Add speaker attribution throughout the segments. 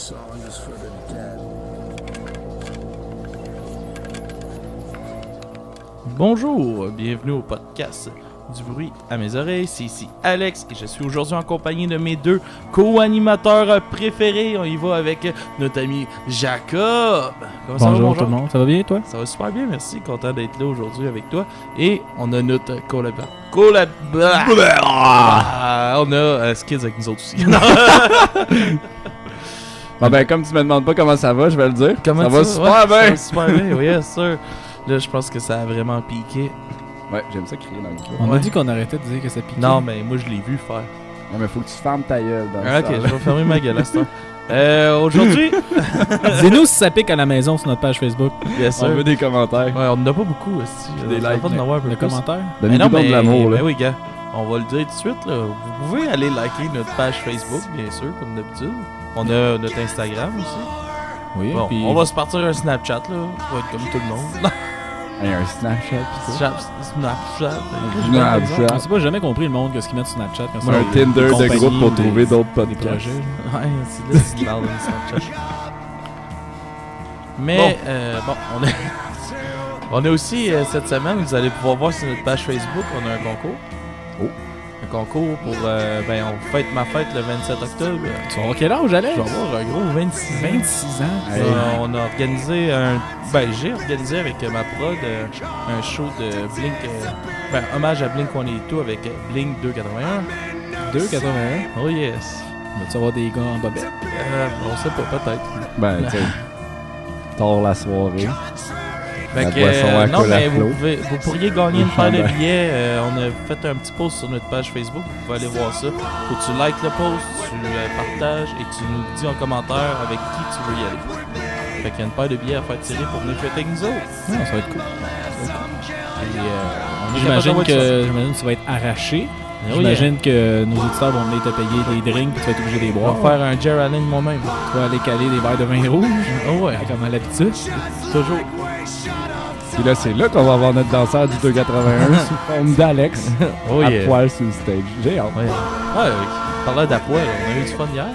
Speaker 1: song is for the dead.
Speaker 2: Bonjour, bienvenue au podcast du bruit à mes oreilles, c'est ici Alex et je suis aujourd'hui en compagnie de mes deux co-animateurs préférés. On y va avec notre ami Jacob. Comment ça va,
Speaker 3: Bonjour tout le monde, ça va bien toi?
Speaker 2: Ça va super bien, merci, content d'être là aujourd'hui avec toi. Et on a notre on a Skids avec nous autres aussi.
Speaker 3: Bon ben comme tu me demandes pas comment ça va, je vais le dire.
Speaker 2: Comment
Speaker 3: ça va super bien.
Speaker 2: Ça va super bien, oui, yes, sir. Là, je pense que ça a vraiment piqué.
Speaker 3: Ouais, j'aime ça crier dans le micro.
Speaker 4: On a dit qu'on arrêtait de dire que ça piquait.
Speaker 2: Non, mais moi, je l'ai vu faire.
Speaker 3: Ouais, mais faut que tu fermes ta gueule dans
Speaker 2: Ok,
Speaker 3: ça.
Speaker 2: je vais fermer ma gueule à ce temps. Aujourd'hui,
Speaker 4: Dis-nous si ça pique à la maison sur notre page Facebook.
Speaker 2: bien sûr.
Speaker 3: On veut des commentaires.
Speaker 2: Ouais, on n'en a pas beaucoup aussi.
Speaker 3: Des likes.
Speaker 2: Pas de n'avoir un peu
Speaker 4: Le
Speaker 2: plus.
Speaker 4: commentaire.
Speaker 3: Donnez-nous donc de l'amour là.
Speaker 2: Mais oui, gars, on va le dire tout de suite. Là. Vous pouvez aller liker notre page Facebook, bien sûr, comme d'habitude. On a notre Instagram aussi.
Speaker 4: Oui,
Speaker 2: Bon,
Speaker 4: puis
Speaker 2: on va se partir un Snapchat, là. On va être comme tout le monde.
Speaker 3: Hey, un Snapchat pis ça.
Speaker 2: Snapchat.
Speaker 3: Snapchat.
Speaker 4: je sais pas, j'ai jamais compris le monde que ce qu'ils mettent sur Snapchat quand
Speaker 3: Moi, un
Speaker 4: c'est
Speaker 3: Tinder
Speaker 4: des
Speaker 3: de
Speaker 4: compagnies
Speaker 3: groupe pour
Speaker 4: ou des-
Speaker 3: trouver d'autres
Speaker 4: des
Speaker 3: podcasts.
Speaker 4: projets.
Speaker 2: Ouais, c'est là ce qu'il parle de Snapchat. Mais, bon, on a aussi, cette semaine, vous allez pouvoir voir sur notre page Facebook, on a un concours.
Speaker 3: Oh.
Speaker 2: Un concours pour, on fête ma fête le 27 octobre.
Speaker 4: Tu vas avoir quel âge, Alex?
Speaker 2: Je vais avoir un gros 26 ans.
Speaker 4: 26 ans.
Speaker 3: Hey.
Speaker 2: On a organisé j'ai organisé avec ma prod un show de Blink, hommage à Blink-182 avec Blink 281.
Speaker 4: 2,81.
Speaker 2: Oh yes.
Speaker 4: Vas-tu avoir des gars en bobette?
Speaker 2: On sait pas, peut-être.
Speaker 3: Ben, tu sais. Tard la soirée.
Speaker 2: Fait
Speaker 3: La
Speaker 2: que,
Speaker 3: boisson à
Speaker 2: non,
Speaker 3: cola
Speaker 2: mais
Speaker 3: flot.
Speaker 2: vous pourriez gagner une paire de
Speaker 3: Chandail.
Speaker 2: billets. On a fait un petit post sur notre page Facebook. Vous pouvez aller voir ça. Faut que tu likes le post, tu partages et tu nous dis en commentaire avec qui tu veux y aller. Fait qu'il y a une paire de billets à faire tirer pour venir fêter avec nous autres.
Speaker 4: Non, ça va être cool.
Speaker 2: Et, on est
Speaker 4: J'imagine
Speaker 2: capable
Speaker 4: que ça va être arraché.
Speaker 2: Oh,
Speaker 4: J'imagine que nos auditeurs vont venir te payer des drinks puis tu vas être obligé de les
Speaker 2: on
Speaker 4: boire.
Speaker 2: va faire un Jer Allen moi-même.
Speaker 4: Tu vas aller caler des verres de vin rouge.
Speaker 2: Oh ouais,
Speaker 4: Comme à l'habitude.
Speaker 2: toujours.
Speaker 3: Puis là, c'est là qu'on va avoir notre danseur du 281 sous forme d'Alex
Speaker 2: Oh
Speaker 3: à
Speaker 2: yeah.
Speaker 3: poil sur le stage. J'ai hâte.
Speaker 2: Ouais. Parlant d'Apoil, on a eu du fun hier.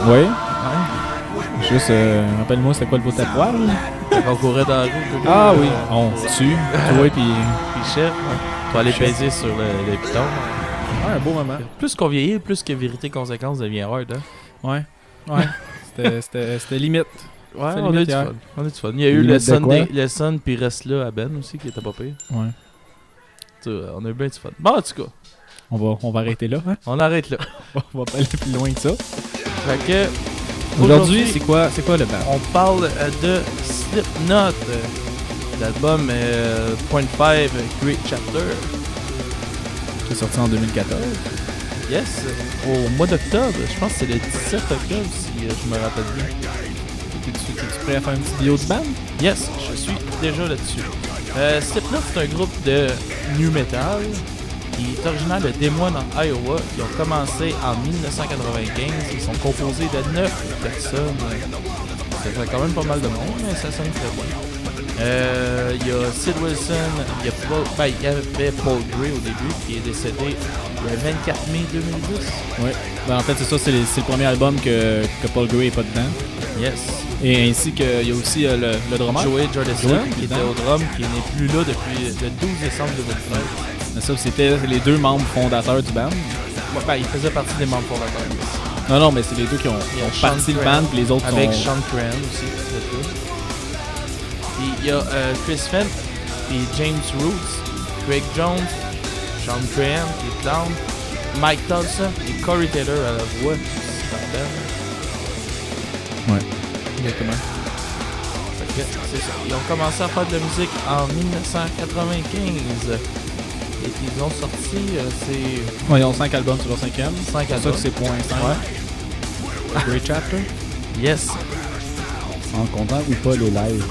Speaker 4: Ouais.
Speaker 2: Ouais.
Speaker 4: Juste, rappelle-moi, c'était quoi le bout à poil?
Speaker 2: On courait dans la rue.
Speaker 4: Ah oui. On tue. Toi puis...
Speaker 2: Puis chef, tu vas aller
Speaker 4: Chef.
Speaker 2: peser sur le piton.
Speaker 4: Ouais, un beau moment.
Speaker 2: Plus qu'on vieillit, plus que vérité-conséquence devient hard. Hein?
Speaker 4: Ouais. Ouais. C'était limite.
Speaker 2: Ouais,
Speaker 4: C'est
Speaker 2: on a eu
Speaker 4: limite
Speaker 2: du
Speaker 4: hier.
Speaker 2: fun. On a eu du fun. Il y a eu
Speaker 3: Limite de quoi?
Speaker 2: le Sun puis reste là à Ben aussi qui était pas pire.
Speaker 4: Ouais.
Speaker 2: Tu vois, on a eu bien du fun. Bon, en tout cas,
Speaker 4: On va arrêter là. Hein?
Speaker 2: on arrête là.
Speaker 4: On va pas aller plus loin que ça.
Speaker 2: Fait que,
Speaker 4: Aujourd'hui, c'est quoi le band?
Speaker 2: on parle de Slipknot, l'album Point 5 Great Chapter.
Speaker 4: C'est sorti en 2014.
Speaker 2: Yes, au mois d'octobre. Je pense que c'est le 17 octobre si je me rappelle bien.
Speaker 4: T'es-tu prêt à faire une petite vidéo du band?
Speaker 2: Yes, je suis déjà là-dessus. Slipknot, c'est un groupe de nu metal qui est originaire de Des Moines en Iowa. Ils ont commencé en 1995. Ils sont composés de 9 personnes. Ça fait quand même pas mal de monde, mais ça sonne très bien. Il y a Sid Wilson, il y avait Paul Gray au début qui est décédé le 24 mai 2010.
Speaker 4: Ouais. Ben, en fait, c'est ça, c'est le premier album que Paul Gray est pas dedans.
Speaker 2: Yes.
Speaker 4: Et ainsi qu'il y a aussi le drummer.
Speaker 2: Joey Jordison
Speaker 4: Joey,
Speaker 2: qui était
Speaker 4: dedans.
Speaker 2: au drum, qui n'est plus là depuis le 12 décembre 2009.
Speaker 4: Mais ça, c'était les deux membres fondateurs du band.
Speaker 2: Ouais, ben, il faisait partie des membres fondateurs.
Speaker 4: Non, mais c'est les deux qui ont
Speaker 2: Il y a
Speaker 4: parti
Speaker 2: Sean
Speaker 4: le
Speaker 2: Cran,
Speaker 4: band, puis les autres
Speaker 2: avec
Speaker 4: sont...
Speaker 2: Sean Cran aussi, le tout. Puis il y a Chris Fenn, puis James Roots, Craig Jones, Sean Cran, qui est clown, Mike Tulsa et Corey Taylor à la voix. C'est la band.
Speaker 4: Ouais, exactement.
Speaker 2: Fait que c'est ça. Ils ont commencé à faire de la musique en 1995. Et ils ont sorti, c'est
Speaker 4: Ouais, ils ont 5 albums sur leur 5e.
Speaker 2: 5
Speaker 4: C'est ça
Speaker 2: albums.
Speaker 4: que c'est point 5. Great Chapter.
Speaker 2: Yes,
Speaker 3: En comptant ou pas les lives.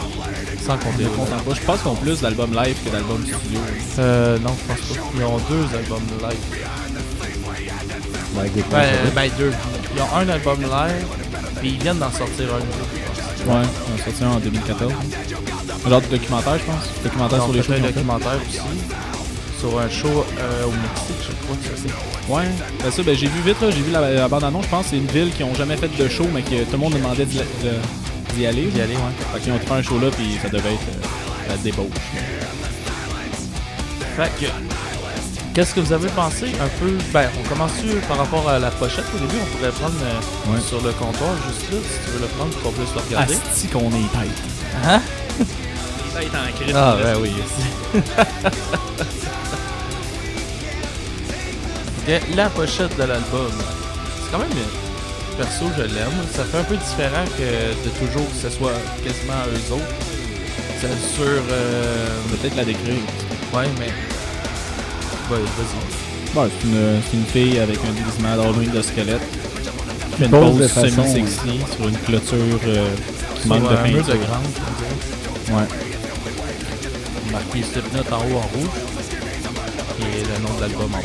Speaker 2: sans compter.
Speaker 4: Je ne comprends pas. Je pense qu'ils ont plus d'albums live que d'albums studio.
Speaker 2: Non, je pense pas. Ils ont 2 albums live.
Speaker 3: Avec des
Speaker 2: Ben 2. Ils ont un album live, puis ils viennent d'en sortir un nouveau.
Speaker 4: Ouais, ils ont sorti un en 2014. Genre de documentaire, je pense. Documentaire
Speaker 2: Ils ont
Speaker 4: sur les
Speaker 2: fait
Speaker 4: choses
Speaker 2: un
Speaker 4: qu'ils ont fait.
Speaker 2: documentaire aussi sur un show au Mexique, je crois que c'est.
Speaker 4: Ouais, ben ça, j'ai vu vite, là, j'ai vu la bande-annonce, je pense que c'est une ville qui ont jamais fait de show, mais que tout le monde demandait d'y aller.
Speaker 2: D'y aller, ouais.
Speaker 4: Fait qu'ils ont fait un show là, puis ça devait être la débauche.
Speaker 2: Fait que, qu'est-ce que vous avez pensé un peu? Ben, on commence par rapport à la pochette au début, on pourrait prendre sur le comptoir juste là, si tu veux le prendre pour qu'on puisse le regarder.
Speaker 4: Asti qu'on est tête.
Speaker 2: Hein?
Speaker 4: Tête en crise.
Speaker 2: Ah, ben oui. Ok, la pochette de l'album, c'est quand même, perso, je l'aime. Ça fait un peu différent que de toujours que ce soit quasiment eux autres. C'est sur...
Speaker 4: Peut-être la décrire.
Speaker 2: Ouais, mais... Ouais, vas-y.
Speaker 4: Bon, c'est une fille avec un déguisement d'Halloween de squelette. Qui fait une
Speaker 3: pose de
Speaker 4: pose
Speaker 3: façon,
Speaker 4: semi-sexy sur une clôture qui manque
Speaker 2: Sur
Speaker 4: de
Speaker 2: un mur de
Speaker 4: peinture.
Speaker 2: grange, on dirait.
Speaker 4: Ouais.
Speaker 2: Marqué Slipknot en haut en rouge. Et le nom de l'album en bas.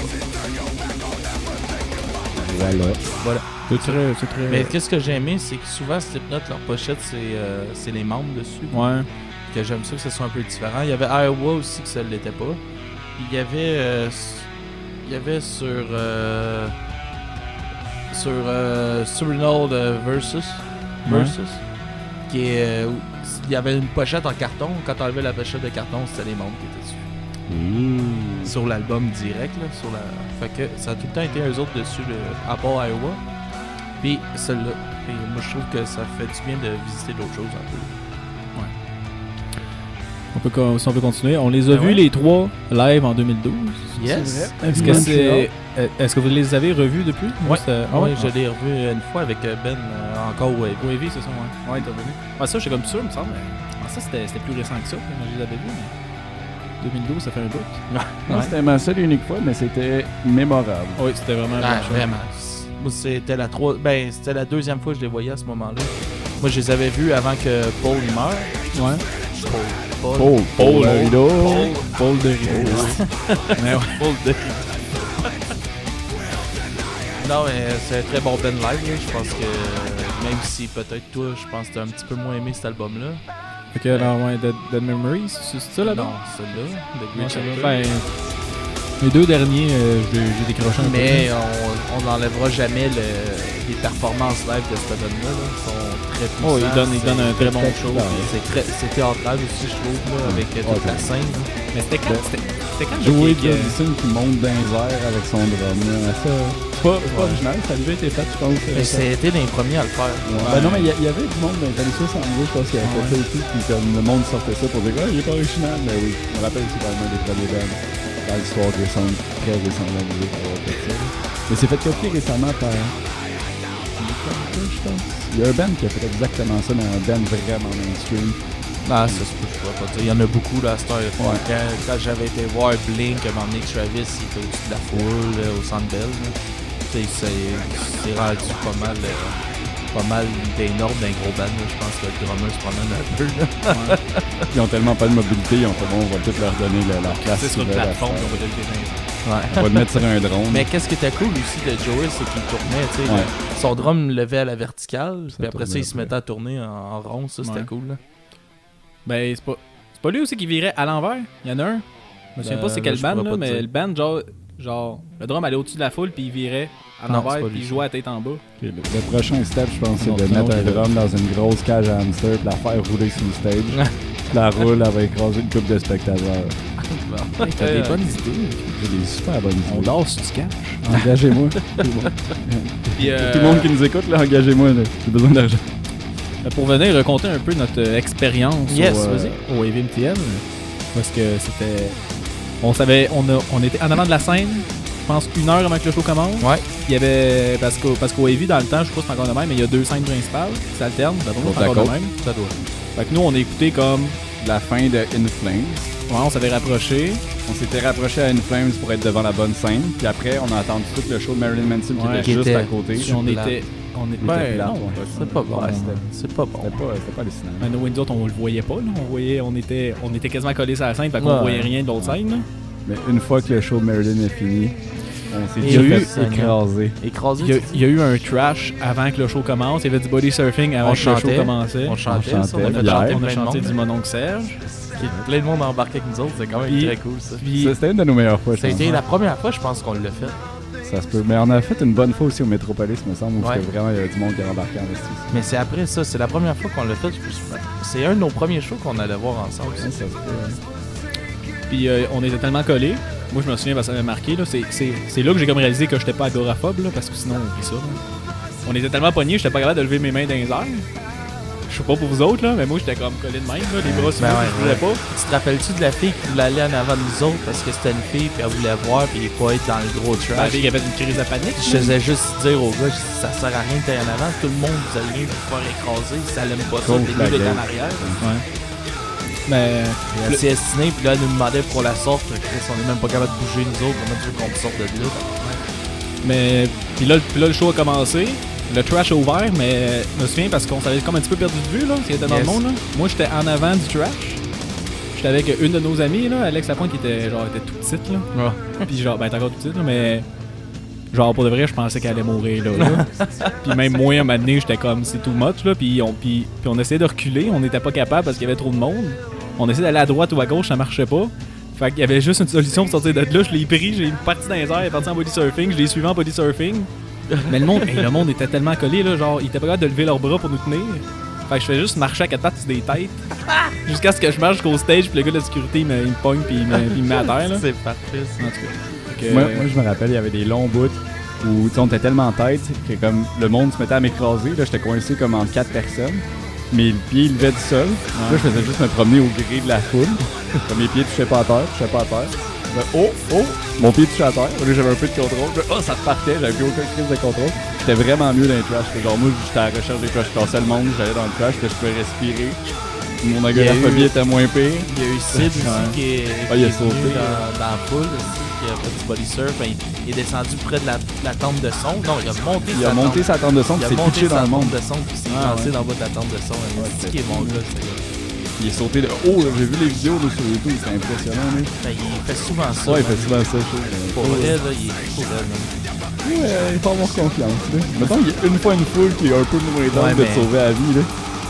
Speaker 3: Voilà.
Speaker 2: Voilà.
Speaker 4: C'est très...
Speaker 2: Mais qu'est-ce que j'ai aimé, c'est que souvent Slipknot, leur pochette, c'est les membres dessus.
Speaker 4: Ouais.
Speaker 2: Que j'aime ça que ce soit un peu différent. Il y avait Iowa aussi que ça ne l'était pas. Puis il y avait sur Surinal Versus, qui est il y avait une pochette en carton. Quand on enlevait la pochette de carton, c'était les membres qui étaient dessus. Sur l'album direct, là, fait que ça a tout le temps été eux autres dessus, à part Iowa. Puis celle-là. Puis moi je trouve que ça fait du bien de visiter d'autres choses un peu.
Speaker 4: Si on peut continuer. On les a
Speaker 2: Ben
Speaker 4: vus
Speaker 2: ouais.
Speaker 4: les trois live en 2012.
Speaker 2: Yes!
Speaker 4: Est-ce que vous les avez revus depuis?
Speaker 2: Ouais.
Speaker 4: Ouais,
Speaker 2: Je l'ai revu une fois avec Ben, encore Wave.
Speaker 4: Wavy, c'est ça, ouais. Ouais, t'es revenu. Ouais, ça, j'étais comme sûr, il me semble. Ça, c'était plus récent que ça, quand je les avais vus. Mais 2012, ça fait un bout.
Speaker 3: Non, c'était ma seule et unique fois, mais c'était mémorable.
Speaker 4: Oui, c'était vraiment
Speaker 2: Ah,
Speaker 4: bon show.
Speaker 2: vraiment. Moi, c'était la deuxième fois que je les voyais à ce moment-là. Moi, je les avais vus avant que Paul meure.
Speaker 4: Ouais.
Speaker 2: Paul.
Speaker 3: Paul Rideau.
Speaker 4: Paul de Rideau. Mais ouais.
Speaker 2: Paul de... Non, mais c'est un très bon Ben live. Là. Je pense que même si peut-être toi, je pense que t'as un petit peu moins aimé cet album-là.
Speaker 4: Ok, alors, ouais, Dead Memories, c'est ça là-dedans?
Speaker 2: Non, celui-là, The
Speaker 4: Ouais,
Speaker 2: Great
Speaker 4: celui-là.
Speaker 2: Chapter.
Speaker 4: Les deux derniers, j'ai décroché un peu.
Speaker 2: Mais on n'enlèvera jamais les performances live de cet album-là. Là. Ils sont très puissants.
Speaker 4: Oh, il donne un très bon show.
Speaker 2: C'est théâtral aussi, je trouve, là, avec toute la scène. Là.
Speaker 4: Mais c'était quand
Speaker 3: Joey
Speaker 4: Joey
Speaker 3: Jordison qui monte dans les airs avec son drum. Là. Ça, c'est pas original, ça a déjà été fait, je pense.
Speaker 2: Mais c'était les premiers à le faire.
Speaker 3: Ben non, mais il y avait du monde dans les années 70, je pense qu'il y avait fait ça aussi, puis comme le monde sortait ça pour dire « Ah, il est pas original », mais oui, je me rappelle c'est quand même un des premiers bands dans l'histoire récente, très récente de la musique à avoir fait ça. Mais c'est fait copier récemment par... je pense. Il y a un band qui a fait exactement ça, mais un band vraiment mainstream.
Speaker 2: Ah, ça se peut, je pourrais pas dire. Il y en a beaucoup là à cette heure.
Speaker 3: Ouais.
Speaker 2: Quand j'avais été voir Blink, à un moment donné, Travis, il était au-dessus de la foule, là, au Centre Bell. C'est rendu pas mal des normes d'un gros band. Là. Je pense que le drummer se promène un peu. Là.
Speaker 3: Ils ont tellement pas de mobilité, ils ont fait bon, on va tout leur donner leur place.
Speaker 4: C'est sur une
Speaker 3: qu'ils veulent
Speaker 4: plateforme,
Speaker 3: à
Speaker 4: on va le dire.
Speaker 2: Ouais.
Speaker 3: on va le mettre sur un drone.
Speaker 2: Mais qu'est-ce qui était cool aussi de Joey, c'est qu'il tournait, tu sais,
Speaker 3: Ouais.
Speaker 2: son drum levait à la verticale, puis après ça,
Speaker 3: tournait
Speaker 2: il se mettait à tourner en rond, ça, c'était
Speaker 4: Ouais.
Speaker 2: cool, là.
Speaker 4: Ben, c'est pas lui aussi qui virait à l'envers. Il y en a un. Je me souviens pas c'est quel
Speaker 2: je
Speaker 4: band,
Speaker 2: pourrais
Speaker 4: là,
Speaker 2: pas te
Speaker 4: mais
Speaker 2: dire.
Speaker 4: le band, genre, le drum allait au-dessus de la foule, puis il virait à
Speaker 2: Non, c'est
Speaker 4: l'envers,
Speaker 2: pas
Speaker 4: puis
Speaker 2: lui.
Speaker 4: il jouait à tête en bas.
Speaker 3: Ok, le prochain step, je pense, c'est
Speaker 4: Non,
Speaker 3: de
Speaker 4: non,
Speaker 3: mettre un
Speaker 4: je-
Speaker 3: drum dans une grosse cage à hamster puis la faire rouler sur le stage. Puis la roule, elle va écraser une couple de spectateurs.
Speaker 4: T'as des bonnes idées.
Speaker 3: J'ai des super bonnes
Speaker 4: On
Speaker 3: idées.
Speaker 4: dort sur du cash.
Speaker 3: Engagez-moi. Tout le monde.
Speaker 4: Puis,
Speaker 3: Tout le monde qui nous écoute, là, engagez-moi. Là. J'ai besoin d'argent.
Speaker 4: pour venir raconter un peu notre expérience
Speaker 2: Yes,
Speaker 4: au,
Speaker 2: vas-y.
Speaker 4: au AVMTL, parce que c'était... On était en avant de la scène, je pense 1 heure avant que le show commence.
Speaker 2: Ouais.
Speaker 4: Il y avait... Parce qu'au AV, dans le temps, je sais pas si c'est encore de même, mais il y a 2 scènes principales qui s'alternent. D'après moi, c'est encore de même.
Speaker 2: Ça doit.
Speaker 4: Fait que nous, on a écouté comme...
Speaker 3: La fin de In Flames.
Speaker 4: Ouais, on s'avait rapproché.
Speaker 3: On s'était rapproché à In Flames pour être devant la bonne scène. Puis après, on a attendu tout le show de Marilyn Manson
Speaker 4: Ouais,
Speaker 3: qui
Speaker 2: qui
Speaker 3: était juste
Speaker 2: était-
Speaker 3: à côté.
Speaker 4: Puis on
Speaker 2: plat.
Speaker 4: était... On est...
Speaker 3: Il était
Speaker 4: Ben,
Speaker 3: plat,
Speaker 4: non,
Speaker 3: ouais.
Speaker 2: C'est pas bon.
Speaker 3: Ouais,
Speaker 2: C'est pas bon.
Speaker 3: C'était pas hallucinant.
Speaker 4: Ben, nous, nous autres, on le voyait pas. Là. On était quasiment collés sur la scène, fait qu'on
Speaker 2: Ouais.
Speaker 4: voyait rien de l'autre scène. Là.
Speaker 3: Mais une fois que le show de Marilyn est fini, On s'est
Speaker 4: Il y a eu
Speaker 3: écrasé.
Speaker 2: Écrasé.
Speaker 4: Il y a eu un trash avant que le show commence. Il y avait du body surfing avant que le show commençait.
Speaker 2: On chantait,
Speaker 3: On
Speaker 2: ça, on a fait
Speaker 3: chantait,
Speaker 2: chanter
Speaker 4: On a
Speaker 2: plein de
Speaker 4: chanté
Speaker 2: monde.
Speaker 4: du Mononcle Serge.
Speaker 2: Plein de monde a embarqué avec nous autres, c'est quand même
Speaker 4: Puis-
Speaker 2: très cool ça.
Speaker 4: Puis,
Speaker 3: C'était une de nos meilleures fois, je
Speaker 2: Ça a
Speaker 3: pense.
Speaker 2: été la première fois, je pense, qu'on l'a fait.
Speaker 3: Ça se peut. Mais on a fait une bonne fois aussi au Metropolis, me semble, où
Speaker 2: Ouais.
Speaker 3: c'était vraiment, il y avait du monde qui a embarqué en esti.
Speaker 2: Mais c'est après ça, c'est la première fois qu'on l'a fait. C'est un de nos premiers shows qu'on allait voir ensemble.
Speaker 3: Ouais, ça se peut.
Speaker 4: puis on était tellement collés. Moi, je me souviens parce que ça m'avait marqué. Là. C'est là que j'ai comme réalisé que j'étais pas agoraphobe, là, parce que sinon, on oublie ça. Là. On était tellement pognés, j'étais pas capable de lever mes mains dans les airs. Je sais pas pour vous autres, là, mais moi, j'étais comme collé de même, là, les bras sur moi, je voulais pas.
Speaker 2: Tu te rappelles-tu de la fille qui voulait aller en avant de nous autres parce que c'était une fille puis elle voulait voir puis pas être dans le gros
Speaker 4: La
Speaker 2: trash?
Speaker 4: fille qui avait une crise de panique.
Speaker 2: Je faisais juste dire aux gars, ça sert à rien que t'ailles en avant, tout le monde vous allez rien vous faire écraser, si ça l'aime pas ça,
Speaker 3: Sauf
Speaker 2: t'es
Speaker 3: la
Speaker 2: mieux d'être
Speaker 3: gueule.
Speaker 2: en arrière.
Speaker 4: Ouais. Mais.
Speaker 2: Elle s'est estinée puis là elle nous demandait pour la sorte, Chris, on est même pas capable de bouger nous autres, comment tu veux qu'on sorte de là?
Speaker 4: Mais. Puis là, le show a commencé. Le trash a ouvert, mais je me souviens parce qu'on s'avait comme un petit peu perdu de vue, là, s'il était dans le
Speaker 2: Yes.
Speaker 4: monde. Là. Moi, j'étais en avant du trash. J'étais avec une de nos amies, là, Alex Lapointe, qui était tout petite, là. Puis genre, ben, elle est encore tout petite, là, mais. Genre, pour de vrai, je pensais qu'elle allait mourir, là. Puis même moi, à un moment donné, j'étais comme, c'est too much, là. Puis on essayait de reculer, on n'était pas capable parce qu'il y avait trop de monde. On essayait d'aller à droite ou à gauche, ça marchait pas. Fait qu'il y avait juste une solution pour sortir de là. Je l'ai pris, j'ai parti dans les airs, il est parti en body surfing, je l'ai suivi en body surfing. Mais le monde était tellement collé, là, genre, ils étaient pas capables de lever leurs bras pour nous tenir. Fait que je fais juste marcher à quatre pattes sur des têtes. Jusqu'à ce que je marche jusqu'au stage, puis le gars de la sécurité, il me pogne, puis il me met à terre, là.
Speaker 2: C'est parfait ça.
Speaker 4: En tout cas. Fait que,
Speaker 3: Moi, je me rappelle, il y avait des longs bouts où tu sais, on était tellement en tête que comme le monde se mettait à m'écraser. Là, j'étais coincé comme entre 4 personnes. Mes pieds levaient du sol. Là, je faisais juste me promener au gré de la foule. Comme mes pieds touchaient pas à terre, touchaient pas à terre. Oh, mon pied touchait à terre. Là, j'avais un peu de contrôle. Oh, ça repartait, j'avais plus aucune crise de contrôle. J'étais vraiment mieux dans les trash. Genre, moi, j'étais à la recherche des trash. Je cassais le monde, j'allais dans le trash, que je pouvais respirer. Mon agoraphobie était moins pire.
Speaker 2: Il y a eu Sid aussi qui est,
Speaker 3: Ah, il a
Speaker 2: qui est venu
Speaker 3: sauté.
Speaker 2: dans la foule aussi, qui a fait du body surf. Ben, il est descendu près de la tente de son. Non, il a monté
Speaker 3: Il a monté sa tente de son,
Speaker 2: il
Speaker 3: puis
Speaker 2: a
Speaker 3: s'est
Speaker 2: monté
Speaker 3: pitché dans
Speaker 2: sa
Speaker 3: le monde.
Speaker 2: tente de son, puis s'est
Speaker 3: Ah,
Speaker 2: lancé
Speaker 3: ouais.
Speaker 2: dans le bas de la tente de son. C'est qui est bon gars, ce gars.
Speaker 3: Il est sauté de haut, là. J'ai vu les vidéos là, sur YouTube, c'est impressionnant. Là.
Speaker 2: Ben, il fait souvent ça.
Speaker 3: Ouais, il
Speaker 2: man.
Speaker 3: fait souvent ça, je trouve.
Speaker 2: Pour vrai, là, il est fou, là.
Speaker 3: Ouais, il faut avoir confiance. Là. Mettons, il y a une fois une foule qui est un peu moins
Speaker 2: Ouais,
Speaker 3: tente de
Speaker 2: mais-
Speaker 3: te sauver la vie. Là.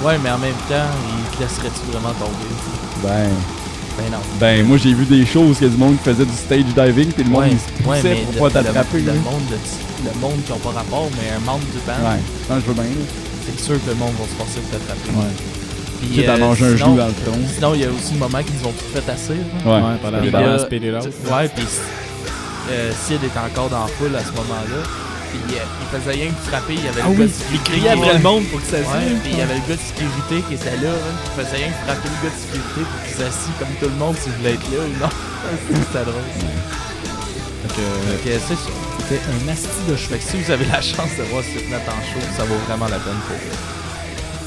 Speaker 2: Ouais, mais en même temps, il te laisserait-tu vraiment tomber?
Speaker 3: Ben
Speaker 2: Ben non.
Speaker 3: moi j'ai vu des choses que du monde qui faisait du stage diving, puis le monde il se poussait
Speaker 2: mais
Speaker 3: pour pas t'attraper.
Speaker 2: le
Speaker 3: là.
Speaker 2: monde qui n'a pas rapport, mais un membre du band,
Speaker 3: Ouais, non, je veux bien. Là.
Speaker 2: c'est sûr que le monde va se forcer pour t'attraper. Puis,
Speaker 3: Tu sais, t'as mangé un
Speaker 2: sinon-
Speaker 3: genou dans le tronc.
Speaker 2: Sinon, il y a aussi le moment qu'ils nous ont tout fait assis.
Speaker 3: Ouais,
Speaker 4: pendant
Speaker 2: Puis
Speaker 4: les
Speaker 2: là,
Speaker 4: balances et les là.
Speaker 2: Ouais, puis Sid était encore dans la foule à ce moment-là. Puis il faisait rien que frapper. Il y avait
Speaker 4: Ah
Speaker 2: le
Speaker 4: oui,
Speaker 2: gars de sécurité.
Speaker 4: il criait après le monde pour que ça
Speaker 2: Ouais,
Speaker 4: s'assise.
Speaker 2: puis il y avait le gars de sécurité qui était là. Qui faisait rien que frapper le gars de sécurité pour qu'il s'assied comme tout le monde s'il voulait être là ou non. C'était drôle.
Speaker 4: Fait que,
Speaker 2: Ok, c'est ça.
Speaker 4: c'était un asti de
Speaker 2: Fait que si vous avez la chance de voir Slipknot en show, ça vaut vraiment la peine pour vous.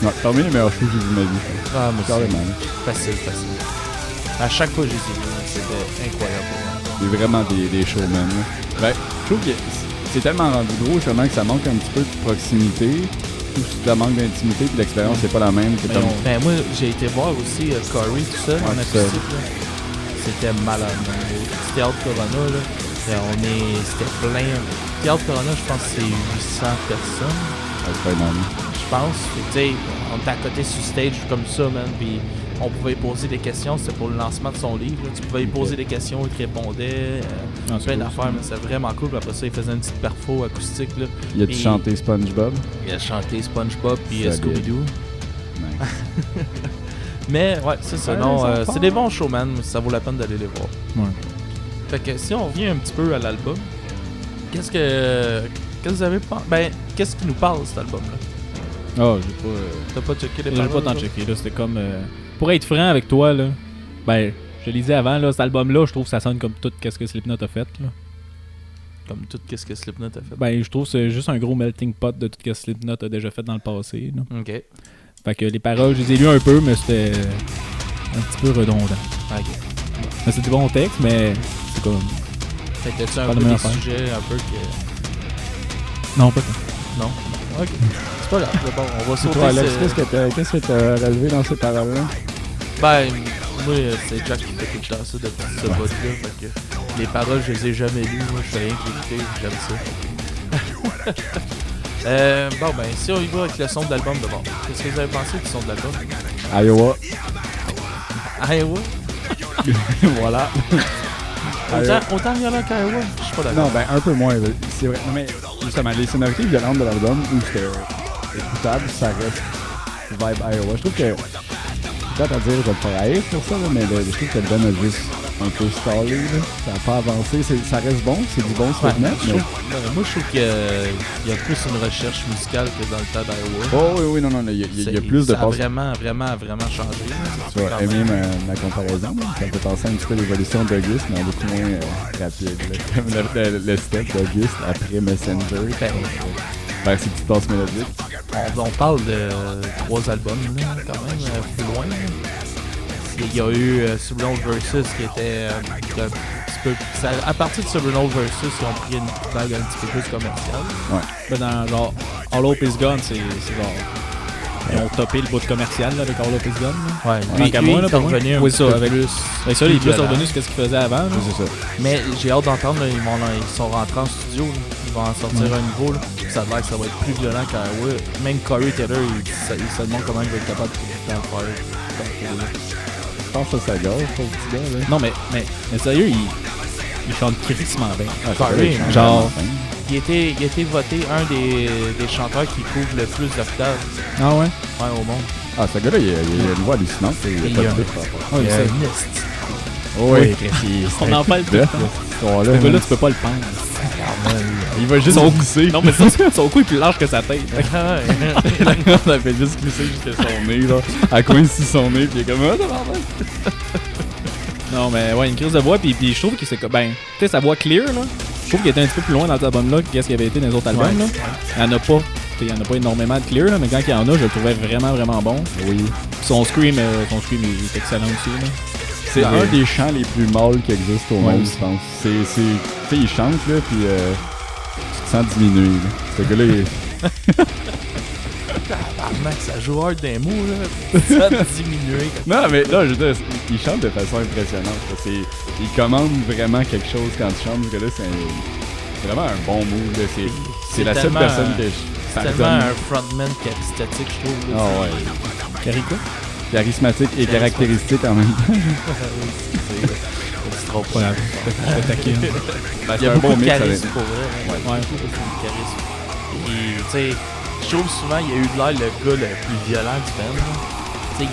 Speaker 3: Non, c'est parmi les meilleurs shows que j'ai vu de ma vie.
Speaker 2: Ah, mais
Speaker 3: Carrément.
Speaker 2: facile. À chaque fois que j'ai vu, c'était incroyable pour moi.
Speaker 3: C'est vraiment des showmen. Là. Ben, je trouve que c'est tellement rendu gros justement que ça manque un petit peu de proximité. Ou ça manque d'intimité, puis l'expérience c'est pas la même. C'est comme...
Speaker 2: Ben moi, j'ai été voir aussi Corey tout seul en
Speaker 3: tout seul.
Speaker 2: acoustique. Là. C'était malade. Man. Au petit Théâtre Corona, là, c'était plein. Le Théâtre Corona, je pense que c'est 800 personnes.
Speaker 3: C'est pas énorme.
Speaker 2: Je pense. Tu sais, on était à côté sur stage comme ça, man. Puis on pouvait y poser des questions. C'était pour le lancement de son livre. Là. Tu pouvais y poser des questions, il te répondait.
Speaker 4: Ah, c'est
Speaker 2: Plein
Speaker 4: cool,
Speaker 2: d'affaires, mais c'était vraiment cool. Puis après ça, il faisait une petite perfo acoustique. Là.
Speaker 3: Il a-tu
Speaker 2: Et-
Speaker 3: chanté SpongeBob?
Speaker 2: Il a chanté SpongeBob puis
Speaker 3: Solide.
Speaker 2: Scooby-Doo.
Speaker 3: Nice.
Speaker 2: Mais ouais, c'est ça.
Speaker 3: Ouais,
Speaker 2: Non,
Speaker 3: ils sont
Speaker 2: c'est
Speaker 3: forts.
Speaker 2: des bons showman. Ça vaut la peine d'aller les voir.
Speaker 4: Ouais.
Speaker 2: Fait que si on revient un petit peu à l'album, qu'est-ce que vous avez pensé? Ben, qu'est-ce qui nous parle cet album-là?
Speaker 4: Ah, j'ai pas.
Speaker 2: T'as pas checké les
Speaker 4: J'ai
Speaker 2: paroles?
Speaker 4: pas tant
Speaker 2: toi?
Speaker 4: checké, là. C'était comme. Pour être franc avec toi, là. Ben, je te l'ai dit avant, là, cet album-là, je trouve que ça sonne comme tout ce que Slipknot a fait, là.
Speaker 2: Comme tout qu'est-ce que Slipknot a fait.
Speaker 4: Ben, je trouve que c'est juste un gros melting pot de tout ce que Slipknot a déjà fait dans le passé, là.
Speaker 2: Ok.
Speaker 4: Fait que les paroles, je les ai lues un peu, mais c'était un petit peu redondant.
Speaker 2: Ok.
Speaker 4: Mais c'est du bon texte, mais c'est comme.
Speaker 2: Fait que t'as-tu un
Speaker 4: Pas
Speaker 2: peu
Speaker 4: la
Speaker 2: des
Speaker 4: même affaire.
Speaker 2: sujets un peu que.
Speaker 4: Non, pas tant.
Speaker 2: Non? Ok. C'est pas grave. C'est bon, on va sauter
Speaker 3: Toi, Alex,
Speaker 2: ce-
Speaker 3: qu'est-ce que t'as relevé dans ces paroles-là?
Speaker 2: Ben, Moi, c'est Jack qui fait tout le temps ça depuis ce bout-là. Fait que les paroles, je les ai jamais lues. Moi, je fais rien qu'écouter. J'aime ça. Bon, ben, si on y va avec le son de l'album d'abord. Qu'est-ce que vous avez pensé du son de l'album?
Speaker 3: Iowa.
Speaker 2: Iowa?
Speaker 3: Voilà.
Speaker 2: Autant violent qu'Iowa? Je suis pas d'accord.
Speaker 3: Non, ben un peu moins. C'est vrai. Mais justement, les sonorités violentes de l'album, où c'était écoutable, ça reste vibe Iowa. Je trouve que, peut-être à dire, je vais te faire haïr pour ça, là, mais je trouve que l'album a juste un peu stallé. Là. Ça n'a pas avancé. Ça reste bon, c'est du bon statement.
Speaker 2: Moi, je trouve qu'il y a plus une recherche musicale que dans le temps d'Iowa.
Speaker 3: Oh oui, non, il y a plus de
Speaker 2: passes. Ça a vraiment changé.
Speaker 3: Tu vas aimer ma comparaison. Là. Ça fait penser un petit peu à l'évolution d'Auguste, mais beaucoup moins rapide. Là. Comme le step d'Auguste après Messenger. Vers ses petites passes mélodiques.
Speaker 2: On parle de 3 albums, là, quand même, plus loin. Là. Il y a eu Subliminal Versus qui était un petit peu... à partir de Subliminal Versus, ils ont pris une vague un petit peu plus commerciale.
Speaker 3: Ouais.
Speaker 4: Ben dans genre All Hope Is Gone, c'est genre... Ils ont topé le bout de commercial là, avec All Hope Is Gone. Là.
Speaker 2: Ouais,
Speaker 4: lui, il est
Speaker 2: revenu un
Speaker 4: oui,
Speaker 2: petit
Speaker 4: ça,
Speaker 2: peu
Speaker 4: avec
Speaker 2: plus.
Speaker 4: Ben ça, il est plus revenu sur ce qu'il faisait avant. Là.
Speaker 3: C'est ça.
Speaker 2: Mais j'ai hâte d'entendre, là, ils sont rentrés en studio. Là. Ils vont en sortir un nouveau. Là. Ça a l'air que ça va être plus violent qu'Iowa. Même Corey Taylor, il se demande comment il va être capable de faire.
Speaker 3: Je pense que ça gâche pour le petit gars. Là.
Speaker 4: Non, mais sérieux, il chante crissement bien.
Speaker 2: Corey,
Speaker 4: genre...
Speaker 2: Il a été voté un des chanteurs qui couvre le plus d'octaves.
Speaker 4: Ah ouais?
Speaker 2: Ouais, au monde.
Speaker 3: Ah, ce gars-là, il a une voix hallucinante. Il a pas de truc par rapport.
Speaker 2: Il y a un
Speaker 3: Oui.
Speaker 4: On en parle tout le temps. Ce gars-là, tu peux pas le prendre.
Speaker 3: Il va juste glisser.
Speaker 4: Non, mais son cou est plus large que sa tête.
Speaker 3: On a fait juste glisser jusqu'à son nez, là. À coïncide son nez, pis il est comme, ah,
Speaker 4: non, mais ouais, une crise de voix, pis je trouve que c'est comme, ben, tu sais, sa voix clear, là. Je trouve qu'il était un petit peu plus loin dans cet album-là qu'est-ce qu'il avait été dans les autres albums, là. Il y en a pas. Il y en a pas énormément de clear, là, mais quand il y en a, je le trouvais vraiment, vraiment bon.
Speaker 3: Oui.
Speaker 4: Son scream est excellent aussi, là.
Speaker 3: C'est un des chants les plus mâles qui existent au monde, je pense. Tu sais, il chante, là, pis tu te sens diminué, là. Ce gars-là, il est...
Speaker 2: Ça joue hard d'un mot, là. Ça a diminué.
Speaker 3: Non, mais là, je veux dire, il chante de façon impressionnante. Il commande vraiment quelque chose quand il chante. Ce gars-là, c'est vraiment un bon move. C'est la seule personne que je...
Speaker 2: C'est tellement un frontman charismatique, je trouve.
Speaker 3: Ah ouais. Charismatique et caractéristique en même temps.
Speaker 2: C'est trop pas grave.
Speaker 3: Il y a beaucoup de
Speaker 2: charisme pour vrai. Ouais, beaucoup de charisme. Et, tu sais, je trouve souvent il y a eu de l'air le gars le plus violent du band. Tu sais,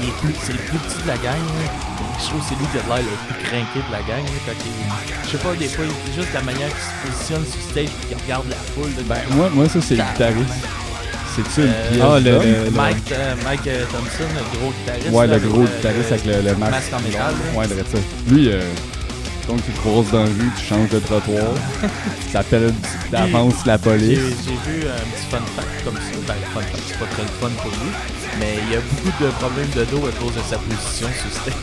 Speaker 2: c'est le plus petit de la gang. Là. Je trouve que c'est lui qui a de l'air le plus craqué de la gang. Là, je sais pas, des fois, c'est juste la manière qu'il se positionne sur stage et qu'il regarde la foule. Là,
Speaker 3: ben, moi, ça, c'est le guitariste. C'est-tu une pièce?
Speaker 2: Mike Thompson, le gros guitariste.
Speaker 3: Ouais, le gros guitariste avec le
Speaker 2: masque en métal.
Speaker 3: Ouais, de ça. Lui, donc tu croises dans la rue, tu changes de trottoir, t'appelles d'avance la police.
Speaker 2: J'ai vu un petit fun fact comme ça. Ben, fun fact, c'est pas très fun pour lui. Mais il y a beaucoup de problèmes de dos à cause de sa position sur stage.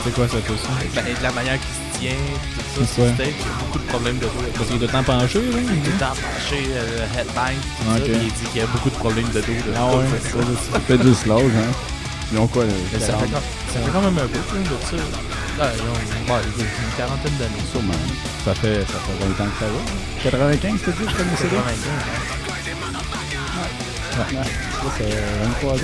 Speaker 4: C'est quoi cette position?
Speaker 2: Ben, de la manière qu'il se tient, tout ça sur stage, il y a beaucoup de problèmes de dos.
Speaker 4: Parce qu'il est de temps penché, là?
Speaker 2: Il est tout le temps penché, headbang, tout ça. Il dit qu'il y a beaucoup de problèmes de dos.
Speaker 3: Ah ouais, c'est peut-être juste l'âge, hein. Ils ont quoi,
Speaker 2: ça fait quand même un bout, là, de ça. Là, ils ont une quarantaine d'années.
Speaker 3: Sûrement. Ça fait 20 ans que ça va. 95, c'est dit, je connaissais ça? 95, ouais. Ça fait 23 ans,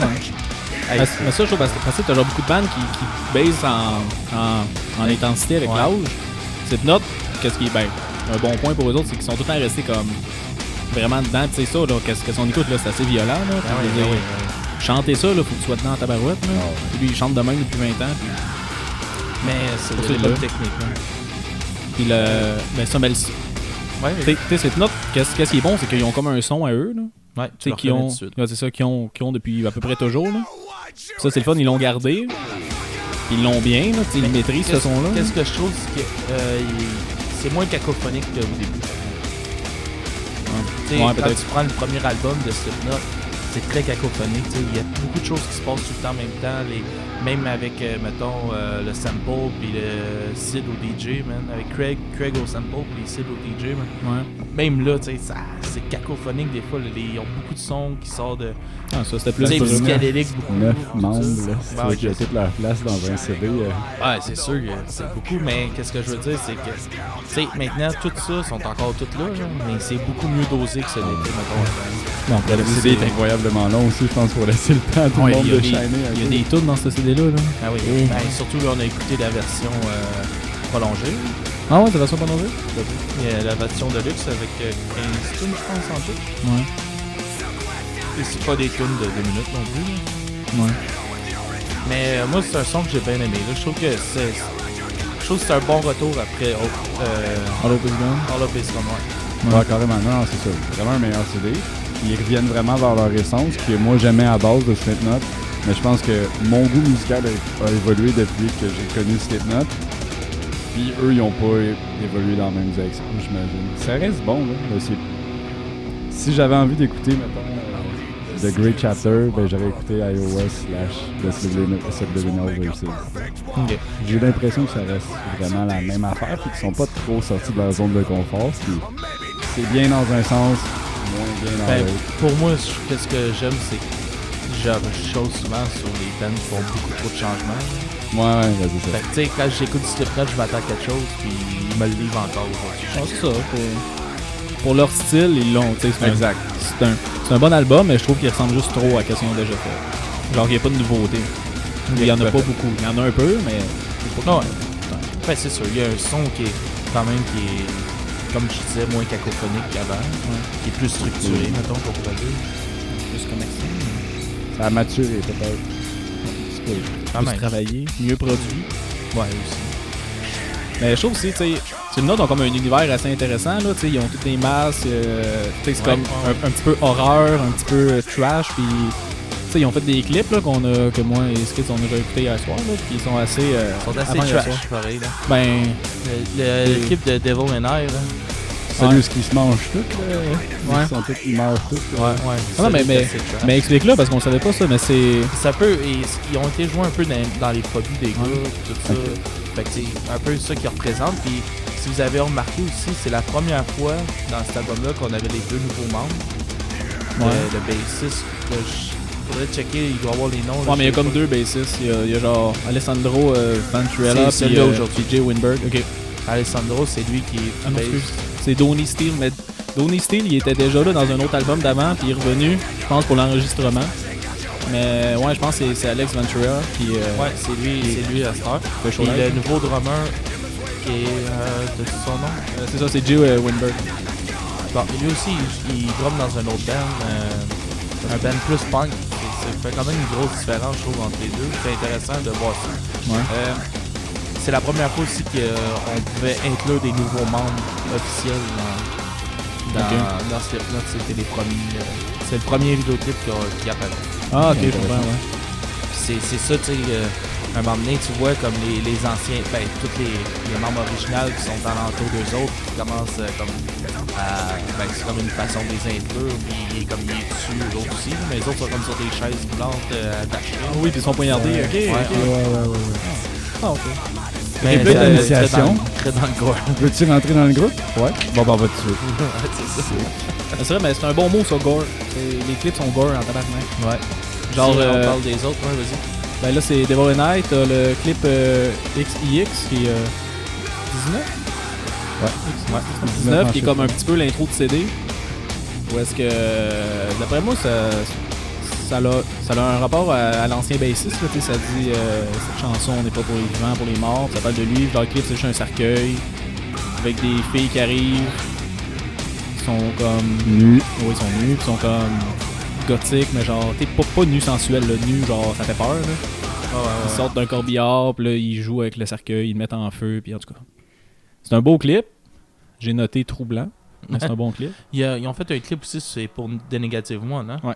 Speaker 3: hein?
Speaker 4: Ouais. Mais ça, je trouve, parce que t'as genre beaucoup de bandes qui baissent en intensité avec l'âge. Slipknot, qu'est-ce qui est ben, un bon point pour eux autres, c'est qu'ils sont tout le temps restés comme vraiment dedans. Tu sais ça, là, qu'est-ce qu'on écoute, là, c'est assez violent. Là, chanter ça, là, faut que tu sois dedans en tabarouette. Là. Lui, il chante de même depuis 20 ans. Puis...
Speaker 2: Mais c'est une bonne technique. Là.
Speaker 4: Puis ben ça, mais tu sais, Slipknot, qu'est-ce qui est bon, c'est qu'ils ont comme un son à eux. Là.
Speaker 2: Ouais,
Speaker 4: tu sais, c'est ça, qu'ils ont depuis à peu près toujours. Là. Ça, c'est le fun, ils l'ont gardé. Ils l'ont bien, là, ils maîtrisent ce son-là.
Speaker 2: Qu'est-ce que je trouve, c'est que c'est moins cacophonique qu'au début. Quand tu prends le premier album de Slipknot, c'est très cacophonique. Il y a beaucoup de choses qui se passent tout le temps en même temps. Même avec, mettons, le sample puis le Sid au DJ, man. Avec Craig au sample puis Sid au DJ, man.
Speaker 4: Ouais.
Speaker 2: Même là, tu sais, c'est cacophonique des fois. Ils ont beaucoup de sons qui sortent de.
Speaker 4: Ah, ça, c'était plus
Speaker 2: Tu sais,
Speaker 3: pour
Speaker 2: psychédélique, beaucoup.
Speaker 3: 9
Speaker 2: tout
Speaker 3: membres,
Speaker 2: ça.
Speaker 3: là. C'est vrai qu'il y a toute leur place dans un CD.
Speaker 2: Ouais, c'est sûr que c'est beaucoup, mais qu'est-ce que je veux dire, c'est que, tu sais, maintenant, tout ça sont encore toutes là, mais c'est beaucoup mieux dosé que ce n'était, mettons, avant.
Speaker 3: Bon, le CD est incroyablement long aussi, je pense, pour laisser le temps à tout le monde de shiner.
Speaker 4: Il y a des tunes dans ce CD-là. Là.
Speaker 2: Ah oui, ben, surtout, là, on a écouté la version prolongée.
Speaker 4: Ah ouais, c'est la version prolongée?
Speaker 2: Il y a la version de luxe avec 15 tunes, je pense, en tout.
Speaker 4: Ouais.
Speaker 2: Et c'est pas des tunes de 2 minutes non plus, là.
Speaker 4: Ouais.
Speaker 2: Mais moi, c'est un son que j'ai bien aimé, là. Je trouve que c'est un bon retour après
Speaker 4: All Up Is Gone.
Speaker 2: All Up Is Gone, ouais.
Speaker 3: Ouais, carrément, non, c'est ça. Vraiment un meilleur CD. Ils reviennent vraiment vers leur essence, que moi j'aimais à base de Slipknot. Mais je pense que mon goût musical a évolué depuis que j'ai connu Slipknot. Puis eux, ils n'ont pas évolué dans la même direction, j'imagine. Ça reste bon, là. Mais si j'avais envie d'écouter, mettons, The Great Chapter, ben j'aurais écouté iOS / The Subliminal Verses.
Speaker 2: Ok.
Speaker 3: J'ai l'impression que ça reste vraiment la même affaire, puis qu'ils sont pas trop sortis de leur zone de confort. C'est bien dans un sens, moins bien dans
Speaker 2: Ben,
Speaker 3: l'autre.
Speaker 2: pour moi, qu'est-ce que j'aime, c'est que je chose souvent sur les bands qui font beaucoup trop de changements.
Speaker 3: Ouais, ben, c'est ça.
Speaker 2: Fait que, tu sais, quand j'écoute du Slipknot, je m'attends à quelque chose, puis ils me le livrent encore aujourd'hui.
Speaker 4: Ah, c'est ça. Pour leur style, ils l'ont.
Speaker 3: Exact.
Speaker 4: C'est un bon album, mais je trouve qu'il ressemble juste trop à ce qu'ils ont déjà fait. Genre, il n'y a pas de nouveauté. Il n'y en a pas beaucoup. Il y en a un peu, mais.
Speaker 2: Non, ouais. Ben, c'est sûr. Il y a un son qui est quand même comme je disais, moins cacophonique qu'avant. Qui est plus structuré, mettons, qu'on pourrait dire.
Speaker 4: Plus connecté.
Speaker 3: Ça a maturé, peut-être.
Speaker 2: Quand
Speaker 4: Plus
Speaker 2: même.
Speaker 4: travaillé, mieux produit.
Speaker 2: Ouais, aussi.
Speaker 4: Mais je trouve aussi, tu sais, les notes ont comme un univers assez intéressant, là, tu sais, ils ont toutes les masques, tu sais, c'est comme un petit peu horreur, un petit peu trash, puis, tu sais, ils ont fait des clips, là, que moi et Skits, on a déjà écouté hier soir, là, puis ils sont assez...
Speaker 2: Ils sont assez
Speaker 4: avant hier soir.
Speaker 2: trash, pareil, là.
Speaker 4: Ben,
Speaker 2: L'équipe de Devil and I, là.
Speaker 3: Celui qui se mange tout, là.
Speaker 4: Ouais.
Speaker 3: Ils mangent tout.
Speaker 2: Ouais.
Speaker 4: Ah non, mais explique-là, parce qu'on savait pas ça, mais c'est...
Speaker 2: Ça peut... Ils ont été joués un peu dans les produits des gars, tout ça. Fait que c'est un peu ça qu'ils représentent. Puis si vous avez remarqué aussi, c'est la première fois dans cet album-là qu'on avait les 2 nouveaux membres.
Speaker 4: Ouais.
Speaker 2: Le bassiste, faudrait checker, il doit avoir les noms.
Speaker 4: Ouais, mais il y a comme 2 bassistes. Il y a genre Alessandro Venturella
Speaker 2: C'est
Speaker 4: puis
Speaker 2: celui-là aujourd'hui.
Speaker 4: Jay Winberg. Ok.
Speaker 2: Alessandro, c'est lui qui est
Speaker 4: Ah non,
Speaker 2: bass.
Speaker 4: excuse. C'est Donny Steele, mais Donny Steele, il était déjà là dans un autre album d'avant, puis il est revenu, je pense, pour l'enregistrement. Mais ouais, je pense que c'est Alex Ventura qui...
Speaker 2: Ouais, c'est lui à cette heure.
Speaker 4: fait chaud
Speaker 2: Et
Speaker 4: live.
Speaker 2: le nouveau drummer qui est de son nom.
Speaker 4: c'est ça, c'est Jay Winberg.
Speaker 2: Bon, lui aussi, il drum dans un autre band, un band plus punk. Ça fait quand même une grosse différence, je trouve, entre les deux. C'est intéressant de voir ça.
Speaker 4: Ouais.
Speaker 2: C'est la première fois aussi qu'on pouvait inclure des nouveaux membres officiels dans Slipknot. C'était les premiers. C'est le premier vidéoclip qui apparaît.
Speaker 4: Ah, ok, je comprends, ouais.
Speaker 2: C'est ça, tu sais, un moment donné, tu vois comme les anciens, ben, tous les membres originaux qui sont alentour d'eux autres, qui commencent comme à. Ben, c'est comme une façon de les inclure, puis comme il est dessus, eux autres aussi, mais les autres sont comme sur des chaises roulantes attachées.
Speaker 4: Ah oui, puis ils sont poignardés, ok.
Speaker 2: Ouais,
Speaker 4: ok.
Speaker 3: Ouais.
Speaker 4: Ah, ok.
Speaker 2: Mais
Speaker 3: Très belle initiation.
Speaker 2: Très dans le gore.
Speaker 3: Veux-tu rentrer dans le groupe? Ouais. Bon, ben, on va tout de suite.
Speaker 2: c'est ça.
Speaker 4: C'est vrai, mais c'est un bon mot, ça, gore. Les clips sont gore en tabarnak.
Speaker 2: Ouais.
Speaker 4: Genre,
Speaker 2: Si on parle des autres, ouais, vas-y.
Speaker 4: ben là, c'est Devil and I, t'as le clip XIX qui est 19?
Speaker 3: Ouais.
Speaker 4: 19 qui est comme un petit peu l'intro de CD. Ou est-ce que, d'après moi, ça a un rapport à l'ancien bassiste. Là, ça dit cette chanson n'est pas pour les vivants, pour les morts. Ça parle de lui. Dans le clip, c'est juste un cercueil avec des filles qui arrivent. Ils sont comme.
Speaker 3: Nu.
Speaker 4: Oui, ils sont nus. Ils sont comme gothiques, mais genre, t'es pas nu sensuel. Le nu, genre, ça fait peur. Là. Ils sortent d'un corbillard, puis là, ils jouent avec le cercueil, ils le mettent en feu, puis en tout cas. C'est un beau clip. J'ai noté troublant, mais c'est un bon clip.
Speaker 2: Ils ont fait un clip aussi, c'est pour The Negative One, hein?
Speaker 4: Ouais.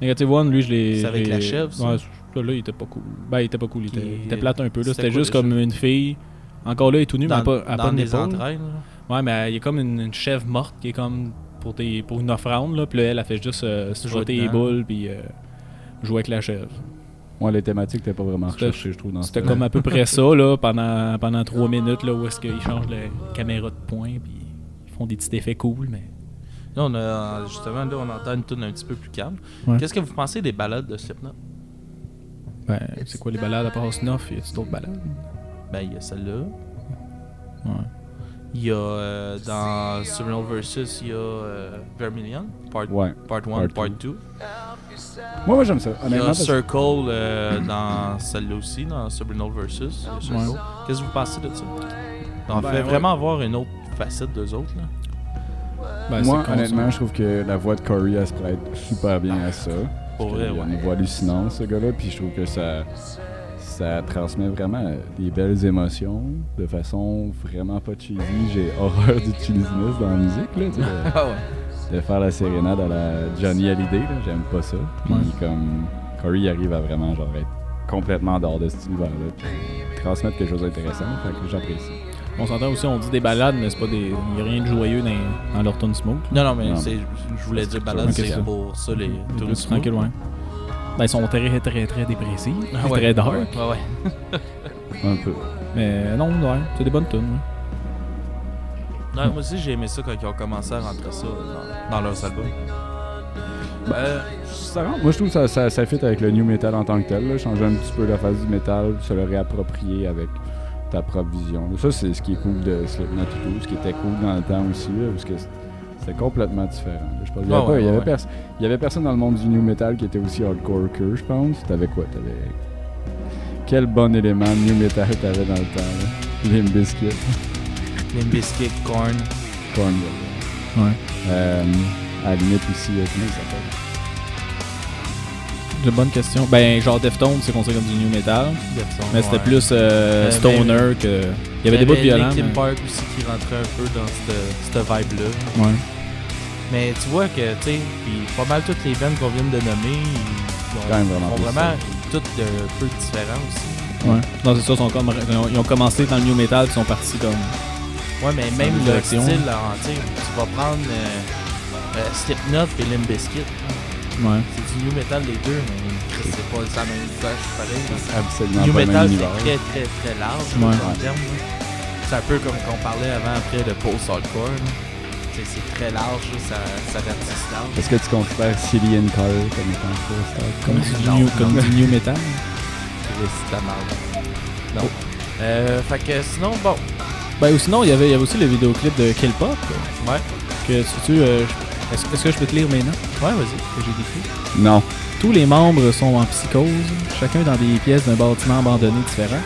Speaker 4: Negative One, lui, je l'ai.
Speaker 2: C'est avec la chèvre, ça?
Speaker 4: Ouais, là, il était pas cool. Ben, il était pas cool. Il était plate un peu. Là.
Speaker 2: C'était
Speaker 4: C'était
Speaker 2: quoi,
Speaker 4: juste
Speaker 2: déjà?
Speaker 4: comme une fille. Encore là, elle est tout nue, mais
Speaker 2: Dans
Speaker 4: elle a pas de
Speaker 2: des
Speaker 4: épaule.
Speaker 2: entrailles, là.
Speaker 4: Ouais, mais il y a comme une chèvre morte qui est comme pour une offrande, là, puis là, elle a fait juste se frotter les boules, puis jouer avec la chèvre.
Speaker 3: Ouais, les thématiques n'étaient pas vraiment recherchées, je trouve, dans
Speaker 4: C'était comme à peu près ça, là, pendant 3 minutes, là, où est-ce qu'ils changent la caméra de point, puis ils font des petits effets cool, mais...
Speaker 2: Là, justement, on entend une tune un petit peu plus calme.
Speaker 4: Ouais.
Speaker 2: Qu'est-ce que vous pensez des balades de Slipknot?
Speaker 4: Ben, c'est quoi les balades à part Snuff? Y a-t-il d'autres balades?
Speaker 2: Ben, il y a celle-là.
Speaker 4: Ouais.
Speaker 2: Il y a dans Subliminal Versus, il y a Vermilion, Part 1, Part 2.
Speaker 3: Moi, j'aime ça.
Speaker 2: Il y
Speaker 3: Honnêtement,
Speaker 2: a Circle dans celle-là aussi, dans Subliminal Versus. Il y a Circle.
Speaker 4: Ouais.
Speaker 2: Qu'est-ce que vous pensez de ça? On
Speaker 4: Ben,
Speaker 2: fait vraiment avoir une autre facette d'eux autres. Là.
Speaker 4: Ben,
Speaker 3: moi,
Speaker 4: c'est
Speaker 3: honnêtement, je trouve que la voix de Corey, elle se prête super bien à ça.
Speaker 2: Pour vrai,
Speaker 3: Il a
Speaker 2: ouais.
Speaker 3: une voix hallucinante, ce gars-là, puis je trouve que ça transmet vraiment des belles émotions de façon vraiment pas cheesy. J'ai horreur du cheesiness dans la musique, là, tu sais,
Speaker 2: Ah ouais.
Speaker 3: de faire la sérénade à la Johnny Hallyday, là, j'aime pas ça. Puis comme Corey arrive à vraiment genre être complètement dehors de cet univers-là, puis transmettre quelque chose d'intéressant, fait que j'apprécie.
Speaker 4: On s'entend aussi, on dit des balades, mais c'est pas des. Il n'y a rien de joyeux dans leur tune smoke.
Speaker 2: Non, mais
Speaker 3: Non.
Speaker 2: je voulais dire balade,
Speaker 4: Ok,
Speaker 2: c'est
Speaker 4: ça.
Speaker 2: pour ça les
Speaker 4: Tout
Speaker 2: touristes.
Speaker 4: tranquille, ouais. Ben, ils sont très, très, très dépressifs.
Speaker 2: Ah ouais.
Speaker 4: Très dark.
Speaker 2: Ouais.
Speaker 3: Un peu.
Speaker 4: Mais non, ouais, c'est des bonnes tunes.
Speaker 2: Ouais, moi aussi, j'ai aimé ça quand ils ont commencé à rentrer ça dans leurs albums.
Speaker 3: Ça rentre. Moi, je trouve que ça fit avec le new metal en tant que tel. Là. Changer un petit peu la phase du metal, se le réapproprier avec ta propre vision. Ça, c'est ce qui est cool de Slipknot et tout, ce qui était cool dans le temps aussi, là, parce que c'était complètement différent. Là. Je pense, il y avait personne dans le monde du new metal qui était aussi hardcore que, je pense. T'avais quoi? Quel bon élément de new metal t'avais dans le temps? Là? Limp Bizkit.
Speaker 2: Limp Bizkit, Korn.
Speaker 3: Korn,
Speaker 4: Ouais.
Speaker 3: à la limite aussi, comment il s'appelle?
Speaker 4: C'est une bonne question. Ben, genre Deftones, c'est considéré comme du new metal.
Speaker 2: Deftones,
Speaker 4: Mais c'était
Speaker 2: ouais.
Speaker 4: plus stoner que. Il y avait des bouts violents.
Speaker 2: Linkin
Speaker 4: Mais...
Speaker 2: Park aussi qui rentrait un peu dans cette vibe-là.
Speaker 4: Ouais.
Speaker 2: Mais tu vois que, tu sais, puis pas mal toutes les bands qu'on vient de nommer,
Speaker 3: Quand même
Speaker 2: ils
Speaker 3: vraiment
Speaker 2: ont
Speaker 3: plus
Speaker 2: vraiment toutes un peu différents aussi.
Speaker 4: Ouais. Non, c'est ça, ils ont commencé dans le new metal, ils sont partis comme.
Speaker 2: Ouais, mais même
Speaker 4: une
Speaker 2: le
Speaker 4: direction.
Speaker 2: style, là, tu sais, tu vas prendre Slipknot et Limp Bizkit.
Speaker 4: Ouais.
Speaker 2: C'est du new metal les deux, mais c'est pas la même chose pareil. Là.
Speaker 3: Absolument
Speaker 2: New
Speaker 3: pas le
Speaker 2: metal,
Speaker 3: même
Speaker 2: c'est
Speaker 3: univers.
Speaker 2: très très très large
Speaker 4: Ouais.
Speaker 2: en termes. Là. C'est un peu comme qu'on parlait avant après le post-hardcore. Là. C'est très large, là, ça ratisse large.
Speaker 3: Est-ce que tu considères Cillian Carter comme étant
Speaker 4: Comme
Speaker 2: Non.
Speaker 4: du new metal.
Speaker 2: C'est la merde. Non. Fait que sinon, bon.
Speaker 4: Ben, ou sinon, il y avait aussi le vidéoclip de Kill Pop.
Speaker 2: Ouais.
Speaker 4: Que est-ce que je peux te lire maintenant?
Speaker 2: Ouais, vas-y.
Speaker 4: Que j'ai décrit.
Speaker 3: Non.
Speaker 4: Tous les membres sont en psychose, chacun dans des pièces d'un bâtiment abandonné différent.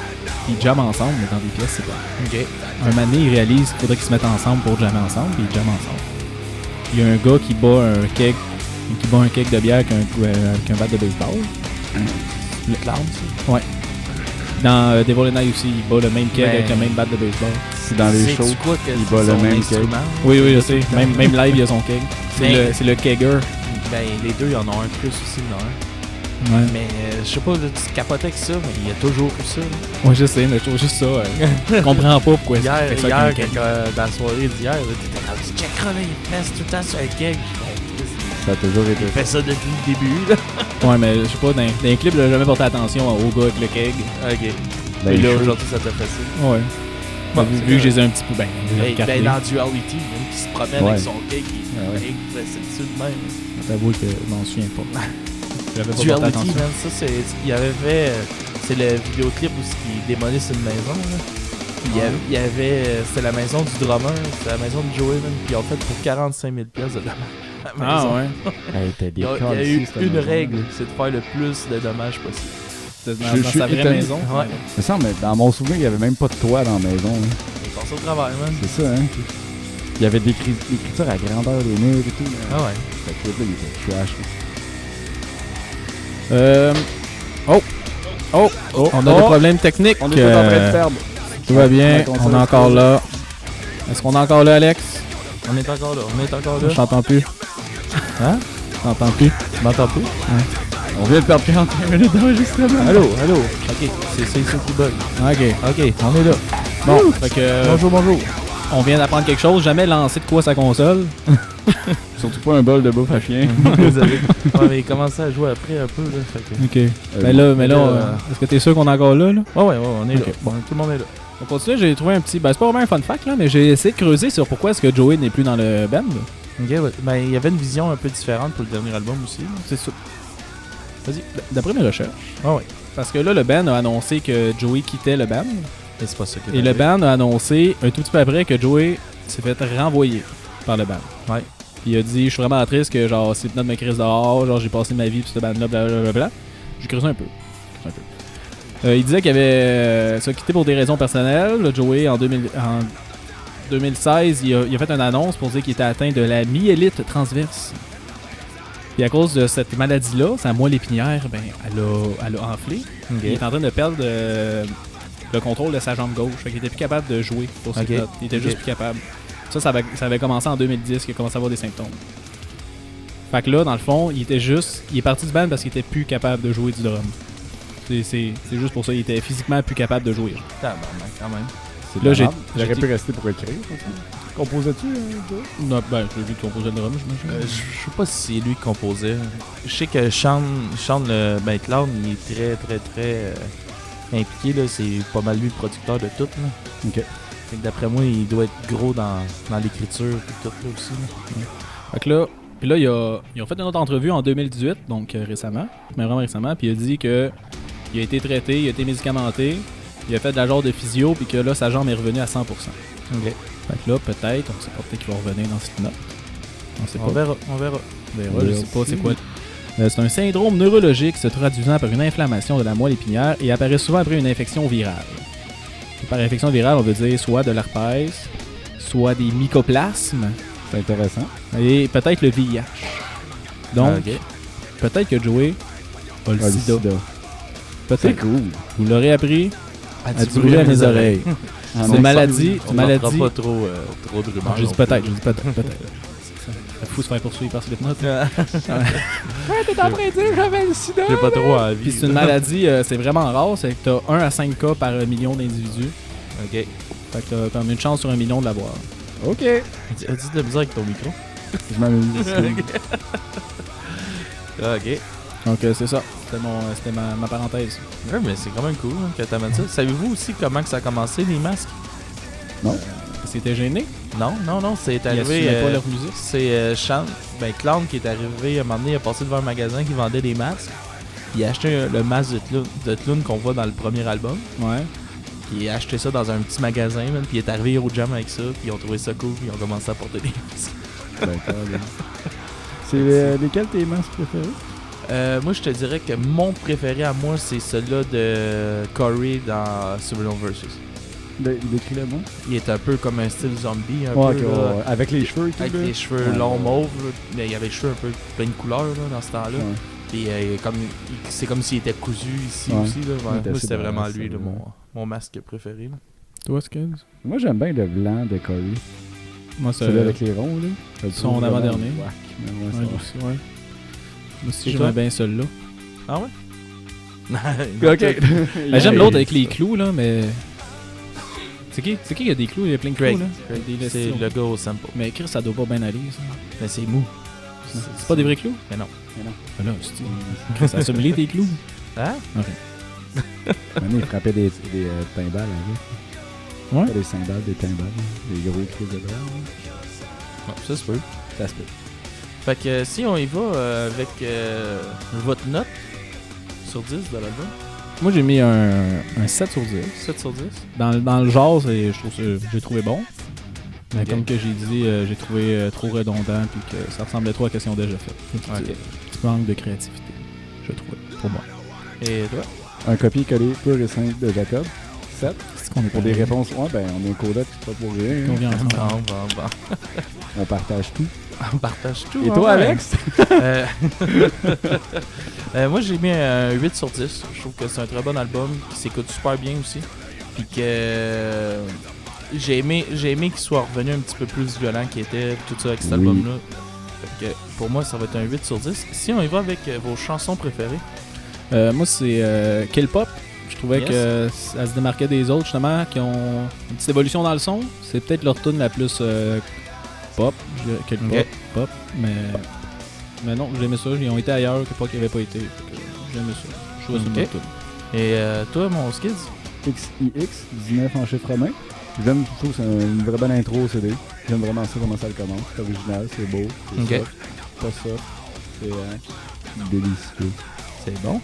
Speaker 4: Puis ils jamment ensemble, mais dans des pièces séparées.
Speaker 2: Ok.
Speaker 4: Un moment donné, ils réalisent qu'il faudrait qu'ils se mettent ensemble pour jammer ensemble, puis ils jamment ensemble. Il y a un gars qui bat un keg de bière avec un bat de baseball.
Speaker 2: Le clown, ça.
Speaker 4: Ouais. Dans Devil and I aussi, il bat le même keg
Speaker 2: Ben,
Speaker 4: avec le même bat de baseball.
Speaker 3: C'est dans les shows.
Speaker 2: C'est quoi que
Speaker 3: il
Speaker 2: c'est
Speaker 3: bat le
Speaker 2: son
Speaker 3: même
Speaker 2: instrument?
Speaker 4: Oui, je sais. Même live, il y a son keg.
Speaker 2: Mais-
Speaker 4: C'est le kegger.
Speaker 2: Ben, les deux, il y en a un plus aussi, il y en a un.
Speaker 4: Ouais.
Speaker 2: Mais je sais pas, là, tu capotais avec ça, mais il y a toujours eu ça. Là.
Speaker 4: Ouais, je sais, mais je trouve juste ça. Je comprends pas pourquoi
Speaker 2: Hier,
Speaker 4: il fait ça avec un keg.
Speaker 2: dans la soirée d'hier, là, t'étais comme, tu checkeras là, il place tout le temps sur un keg.
Speaker 3: Ça a toujours été
Speaker 2: Il fait ça depuis le début, là.
Speaker 4: Ouais, mais je sais pas, dans les clips, j'ai jamais porté attention au gars avec le keg.
Speaker 2: Ok.
Speaker 3: Ben,
Speaker 2: Et là,
Speaker 3: chaud.
Speaker 2: aujourd'hui, ça t'a fait ça.
Speaker 4: Ouais.
Speaker 2: Bon,
Speaker 4: Vu que je les ai un petit peu,
Speaker 2: Ben,
Speaker 4: regardé.
Speaker 2: dans Duality, même qui se promène
Speaker 3: Ouais.
Speaker 2: avec son keg,
Speaker 3: Ah ouais.
Speaker 2: il fait ça dessus de même.
Speaker 4: T'avoues que je m'en souviens pas. J'avais pas porté
Speaker 2: Duality,
Speaker 4: attention.
Speaker 2: man, ça, il avait fait. C'est le vidéoclip où ils démolissent une maison, là. Puis il y avait. C'était la maison du drummer, c'était la maison de Joey, man. Puis ils ont fait pour 45 000 pièces de dommages. La
Speaker 4: Ah
Speaker 2: maison.
Speaker 4: ouais.
Speaker 3: Hey, t'as des
Speaker 2: Il y a
Speaker 3: codes
Speaker 2: eu
Speaker 3: ici, cette
Speaker 2: une
Speaker 3: maison-là.
Speaker 2: règle, c'est de faire le plus de dommages possible.
Speaker 4: C'était
Speaker 3: Je
Speaker 4: dans
Speaker 3: suis
Speaker 4: sa vraie
Speaker 3: étonné.
Speaker 4: maison.
Speaker 2: Ouais.
Speaker 3: Il me semble, mais dans mon souvenir, il n'y avait même pas de toit dans la maison. Hein.
Speaker 2: Ils passent au travail, man.
Speaker 3: C'est ça, hein? Il y avait des écritures à grandeur des murs et tout.
Speaker 2: Ah ouais.
Speaker 3: Fait que là, il était trash.
Speaker 4: On a des problèmes techniques.
Speaker 3: On est tous en train de perdre.
Speaker 4: Tout va bien.
Speaker 3: La console
Speaker 4: On est encore là. Est-ce qu'on est encore là, Alex?
Speaker 2: On est encore là, on est encore
Speaker 4: Je
Speaker 2: là.
Speaker 4: t'entends plus.
Speaker 3: Hein?
Speaker 4: Je t'entends plus.
Speaker 2: Tu m'entends plus?
Speaker 3: On vient de perdre 45 minutes d'enregistrement.
Speaker 2: Allô? Ok, c'est ça qui bug.
Speaker 4: Ok.
Speaker 2: Ok, on est là.
Speaker 4: Bon, fait que.
Speaker 2: Bonjour.
Speaker 4: On vient d'apprendre quelque chose, jamais lancer de quoi sa console.
Speaker 3: Surtout pas un bol de bouffe à chien.
Speaker 2: Désolé. Ouais, mais il commençait à jouer après un peu, là. Fait que...
Speaker 4: Ok. Mais là, est-ce que t'es sûr qu'on est encore là?
Speaker 2: Ouais, on est
Speaker 4: Ok.
Speaker 2: là. Bon, tout le monde est là.
Speaker 4: On continue, j'ai trouvé un petit... Ben, c'est pas vraiment un fun fact, là, mais j'ai essayé de creuser sur pourquoi est-ce que Joey n'est plus dans le band.
Speaker 2: Ok, ouais. Ben, il y avait une vision un peu différente pour le dernier album aussi.
Speaker 4: C'est ça. Vas-y. D'après mes recherches.
Speaker 2: Ah ouais.
Speaker 4: Parce que là, le band a annoncé que Joey quittait le band.
Speaker 2: Mais c'est pas ça que
Speaker 4: Et le band a annoncé un tout petit peu après que Joey s'est fait renvoyer par le band.
Speaker 2: Ouais.
Speaker 4: Puis il a dit, je suis vraiment triste que genre c'est notre me crise dehors, genre j'ai passé ma vie pour cette band là, blablabla. J'ai creusé un peu. Il disait qu'il avait ça quitté pour des raisons personnelles. Le Joey en 2016, il a fait une annonce pour dire qu'il était atteint de la myélite transverse. Puis à cause de cette maladie-là, sa moelle épinière, ben, elle a enflé.
Speaker 2: Ok.
Speaker 4: Il est en train de perdre le contrôle de sa jambe gauche. Fait qu'il était plus capable de jouer pour ses
Speaker 2: Ok.
Speaker 4: notes. Il était juste plus capable. Ça avait commencé en 2010 qu'il a commencé à avoir des symptômes. Fait que là, dans le fond, il est parti du band parce qu'il était plus capable de jouer du drum. C'est juste pour ça, il était physiquement plus capable de jouer.
Speaker 2: Tabarnak, quand même.
Speaker 3: C'est
Speaker 4: Là,
Speaker 3: là,
Speaker 4: j'ai
Speaker 3: j'aurais
Speaker 4: dit-
Speaker 3: pu rester pour écrire. Composais-tu, toi?
Speaker 4: Non, ben, j'ai vu qu'il composait le drum, j'imagine.
Speaker 2: Je sais pas si c'est lui qui composait. Je sais que Sean Clown, il est très, très, très impliqué. Là. C'est pas mal lui le producteur de tout. Là.
Speaker 3: Ok.
Speaker 2: Fait que d'après moi, il doit être gros dans l'écriture et tout là aussi. Là.
Speaker 4: Fait que là, puis là, ils ont fait une autre entrevue en 2018, donc récemment, mais vraiment récemment, puis il a dit que il a été traité, il a été médicamenté, il a fait de la genre de physio, puis que là, sa jambe est revenue à 100%.
Speaker 2: Ok.
Speaker 4: Fait que là, peut-être, on sait pas, peut-être qu'il va revenir dans cette note. On sait
Speaker 2: On
Speaker 4: pas.
Speaker 2: verra.
Speaker 4: On verra, je sais pas c'est quoi. C'est un syndrome neurologique se traduisant par une inflammation de la moelle épinière et apparaît souvent après une infection virale. Et par infection virale, on veut dire soit de l'herpès, soit des mycoplasmes,
Speaker 3: C'est intéressant.
Speaker 4: et peut-être le VIH. Donc,
Speaker 2: Ok.
Speaker 4: peut-être que Joey a le
Speaker 3: Ah, le
Speaker 4: sida.
Speaker 3: sida. C'est
Speaker 4: Peut-être.
Speaker 3: cool.
Speaker 4: Vous l'aurez appris
Speaker 2: Ah,
Speaker 4: à du bruit à mes oreilles.
Speaker 3: Ah,
Speaker 4: C'est
Speaker 3: non,
Speaker 4: une maladie.
Speaker 2: On
Speaker 4: Une
Speaker 2: n'en
Speaker 4: maladie.
Speaker 2: fera pas trop de rumeurs.
Speaker 4: Je dis
Speaker 2: non
Speaker 4: peut-être,
Speaker 2: plus.
Speaker 4: je dis peut-être. Ça fout se faire poursuivre par Slipknot.
Speaker 2: Ouais,
Speaker 4: t'es en train de dire j'avais le sida.
Speaker 2: J'ai pas trop envie.
Speaker 4: Puis c'est une maladie, c'est vraiment rare, c'est que t'as 1 à 5 cas par million d'individus.
Speaker 2: Ok.
Speaker 4: Fait que t'as comme une chance sur 1 million de l'avoir.
Speaker 3: Ok.
Speaker 2: As-tu de la misère avec ton micro?
Speaker 3: Je m'amuse.
Speaker 2: Ah, ok.
Speaker 4: Donc c'est ça, c'était ma parenthèse.
Speaker 2: Ouais, mais c'est quand même cool hein, que t'amènes ça. Savez-vous aussi comment que ça a commencé, les masques?
Speaker 4: C'était gêné,
Speaker 2: Non, c'est
Speaker 4: ils
Speaker 2: arrivé...
Speaker 4: assumaient pas leur musique.
Speaker 2: C'est Clown qui est arrivé, à un moment donné, il a passé devant un magasin qui vendait des masques. Il a acheté le masque de Tlun qu'on voit dans le premier album.
Speaker 4: Ouais.
Speaker 2: Puis il a acheté ça dans un petit magasin, man, puis il est arrivé au jam avec ça, puis ils ont trouvé ça cool, puis ils ont commencé à porter des masques.
Speaker 3: D'accord. bien. C'est lesquels tes masques préférés?
Speaker 2: Moi, je te dirais que mon préféré à moi, c'est celui-là de Corey dans Supernova Versus.
Speaker 3: Décris-le-moi.
Speaker 2: Il est un peu comme un style zombie, un
Speaker 3: Ouais,
Speaker 2: peu,
Speaker 3: ok,
Speaker 2: là,
Speaker 3: ouais. Avec les cheveux et tout.
Speaker 2: avec
Speaker 3: là.
Speaker 2: les cheveux
Speaker 3: Ouais,
Speaker 2: longs
Speaker 3: ouais.
Speaker 2: mauves, là, mais il avait les cheveux un peu plein de couleurs là, dans ce temps-là.
Speaker 3: Ouais.
Speaker 2: Puis c'est comme s'il était cousu ici
Speaker 3: Ouais.
Speaker 2: aussi. Là. Ouais,
Speaker 3: Il était
Speaker 2: moi,
Speaker 3: assez
Speaker 2: c'était vraiment
Speaker 3: badass,
Speaker 2: lui,
Speaker 3: ça,
Speaker 2: là,
Speaker 3: ouais.
Speaker 2: mon masque préféré. Là.
Speaker 4: Toi, Skids?
Speaker 3: Moi, j'aime bien le blanc de Corey.
Speaker 4: Moi, c'est
Speaker 3: Celui avec les ronds, là. Je le
Speaker 4: son
Speaker 3: trouve
Speaker 4: avant-dernier.
Speaker 3: vraiment whack, mais ouais, ça
Speaker 4: Ouais,
Speaker 3: va.
Speaker 4: aussi, ouais. Moi aussi,
Speaker 2: Et
Speaker 4: j'aimais
Speaker 2: toi?
Speaker 4: bien celui-là.
Speaker 2: Ah ouais?
Speaker 3: Ok.
Speaker 4: Ben, j'aime l'autre avec les clous, là, mais. C'est qui a des clous? Il y a plein de clous,
Speaker 2: Craig.
Speaker 4: là.
Speaker 2: Craig,
Speaker 4: Des
Speaker 2: c'est
Speaker 4: lestions.
Speaker 2: le gars au sample.
Speaker 4: Mais Chris, ça doit pas bien aller, ça.
Speaker 2: Mais c'est mou.
Speaker 4: C'est pas des vrais clous?
Speaker 2: Mais non.
Speaker 4: Ben là, c'est Chris, ça assume tes clous.
Speaker 2: Hein?
Speaker 3: Maintenant, il frappait des timbales avec.
Speaker 4: Ouais.
Speaker 3: Pas des cymbales, des timbales. Des gros crises de bras.
Speaker 2: Ouais, ça se peut.
Speaker 3: Ça se peut.
Speaker 2: Fait que si on y va avec votre note sur 10 de l'album,
Speaker 4: Moi, j'ai mis un 7 sur 10.
Speaker 2: 7 sur 10.
Speaker 4: Dans le genre, je trouve j'ai trouvé bon. Mais
Speaker 2: Ok.
Speaker 4: comme que j'ai dit, j'ai trouvé trop redondant puis que ça ressemblait trop à ce qu'ils ont déjà fait. Un
Speaker 2: Ok.
Speaker 4: petit manque de créativité, je trouve, pour moi.
Speaker 2: Et toi?
Speaker 3: Un copier-coller pur et simple de Jacob. 7.
Speaker 4: C'est qu'on est
Speaker 3: Pour des réponses, ouais, ben, on est un codec, c'est pas pour rien.
Speaker 4: On
Speaker 3: hein.
Speaker 4: vient ensemble.
Speaker 2: Bon.
Speaker 3: On partage tout.
Speaker 2: On partage tout.
Speaker 3: Et
Speaker 2: hein,
Speaker 3: toi,
Speaker 2: ouais.
Speaker 3: Alex?
Speaker 2: Euh, moi, j'ai mis un 8 sur 10. Je trouve que c'est un très bon album qui s'écoute super bien aussi. Puis que j'ai aimé qu'il soit revenu un petit peu plus violent qu'il était, tout ça avec cet
Speaker 3: Oui.
Speaker 2: album-là. Fait que pour moi, ça va être un 8 sur 10. Si on y va avec vos chansons préférées,
Speaker 4: Moi, c'est Kill Pop, Je trouvais que ça se démarquait des autres, justement, qui ont une petite évolution dans le son. C'est peut-être leur tune la plus pop, que le pop, mais non, j'aimais ça. Ils ont été ailleurs que pas qu'ils n'avaient pas été. J'aimais ça. Je trouvais ça une bonne tune.
Speaker 2: Et toi, mon Skids?
Speaker 3: XIX, 19 en chiffre romain. Je trouve que c'est une vraie bonne intro au CD. J'aime vraiment ça, comment ça le commence. C'est original, c'est beau, c'est soft, pas soft. C'est délicieux.
Speaker 2: C'est bon.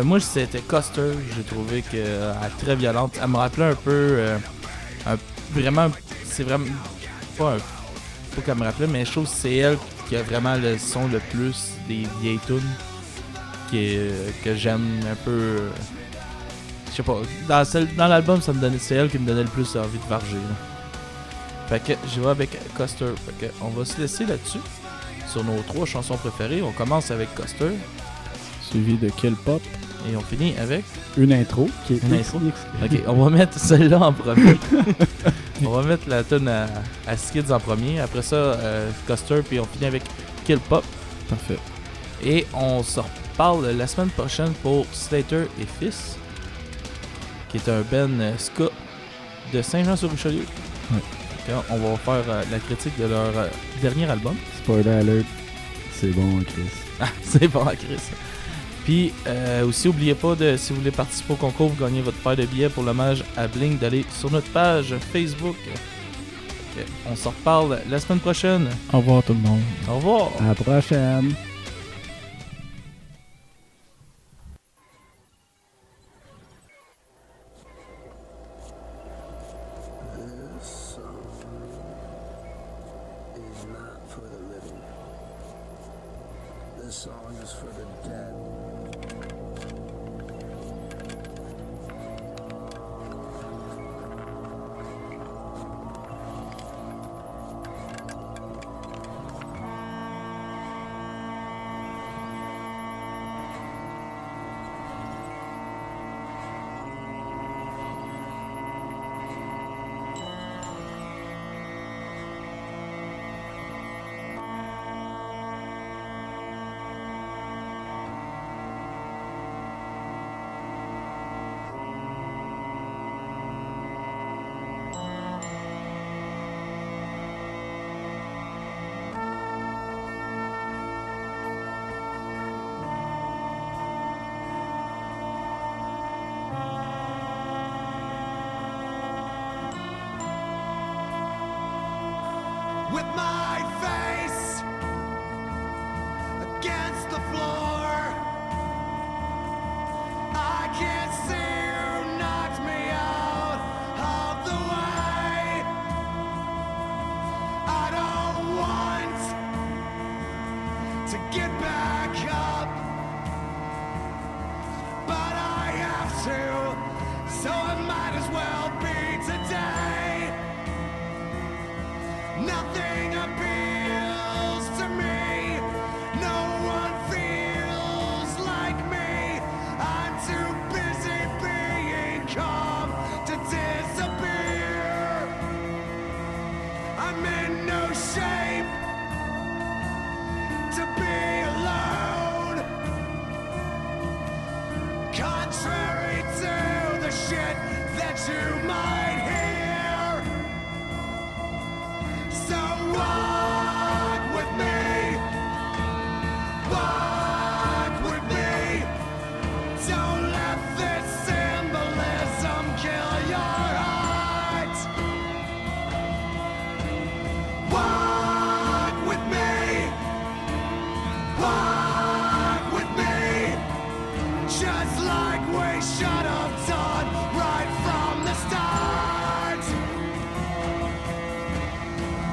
Speaker 2: Moi, c'était Custer. J'ai trouvé qu'elle est très violente. Elle me rappelait un peu... vraiment... C'est vraiment... Pas qu'elle me rappelait, mais je trouve que c'est elle qui a vraiment le son le plus des vieilles tunes que j'aime un peu... je sais pas, dans l'album, c'est elle qui me donnait le plus envie de varger. Là. Fait que je vais avec Custer. Fait que on va se laisser là-dessus. Sur nos 3 chansons préférées. On commence avec Custer.
Speaker 4: Suivi de Kill Pop.
Speaker 2: Et on finit avec...
Speaker 3: une intro qui est
Speaker 2: une intro. Ok, on va mettre celle-là en premier. On va mettre la tune à Skids en premier. Après ça, Custer, puis on finit avec Kill Pop.
Speaker 4: Parfait.
Speaker 2: Et on se reparle la semaine prochaine pour Slater et Fils, qui est un band ska de Saint-Jean-sur-Richelieu.
Speaker 4: Ouais.
Speaker 2: On va faire la critique de leur dernier album.
Speaker 3: Spoiler alert, c'est bon, Chris.
Speaker 2: Ah, c'est bon, Chris. Puis aussi, n'oubliez pas, si vous voulez participer au concours, vous gagnez votre paire de billets pour l'hommage à Blink, d'aller sur notre page Facebook. Okay. On s'en reparle la semaine prochaine.
Speaker 4: Au revoir tout le monde.
Speaker 2: Au revoir.
Speaker 3: À la prochaine.
Speaker 1: Song is for the dead. With my face against the floor, I can't see who knocked me out of the way. I don't want to get back up, but I have to, so it might as well be today. Nothing appeals to me. No one feels like me. I'm too busy being calm to disappear. I'm in no shape to be alone. Contrary to the shit that you might hear. So walk with me, walk with me. Don't let this symbolism kill your heart. Walk with me, walk with me. Just like we should have done right from the start.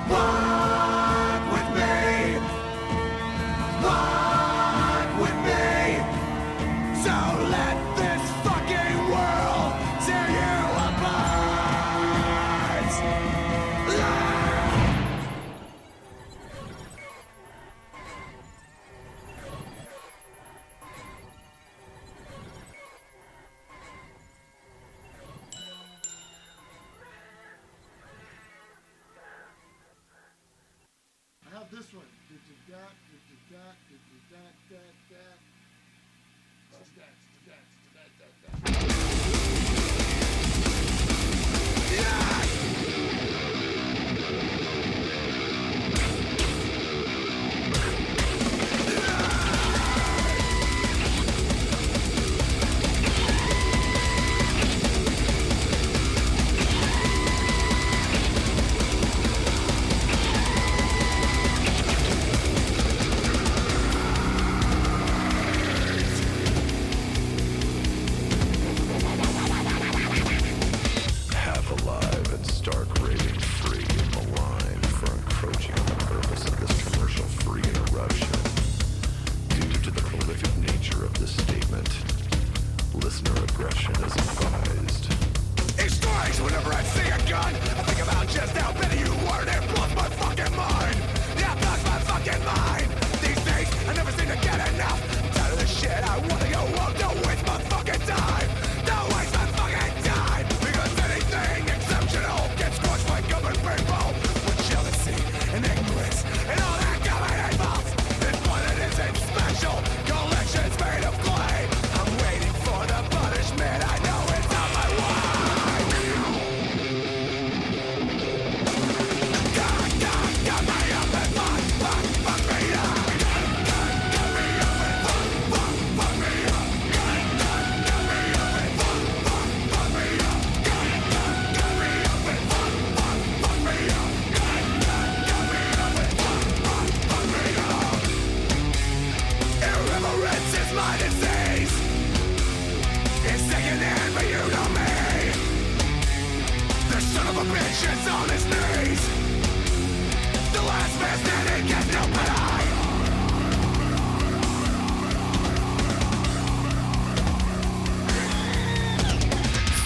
Speaker 1: Walk with me, walk with me. Don't let this fucking world tear you apart. listener aggression is advised. It's strange whenever I see a gun, I think about just how many you were, and it blows my fucking mind. Yeah, it blows my fucking mind. These days, I never seem to get enough. I'm tired of this shit, I wanna go home. Don't waste my fucking time. Don't waste my fucking time. Because anything exceptional gets squashed by government people with jealousy and ignorance and all that government involves. It's one that isn't special. Collections made of clay. I'm waiting for the punishment. I know it's on my way. God, God, got me up and fuck me up. Got me up and fuck me up. God, got me up and fuck me up. God, got me up and fuck me up. God, got me up and fuck me up. Irreverence is my disease. It's taking in, but you know me. The son of a bitch is on his knees. The last man standing gets no pity.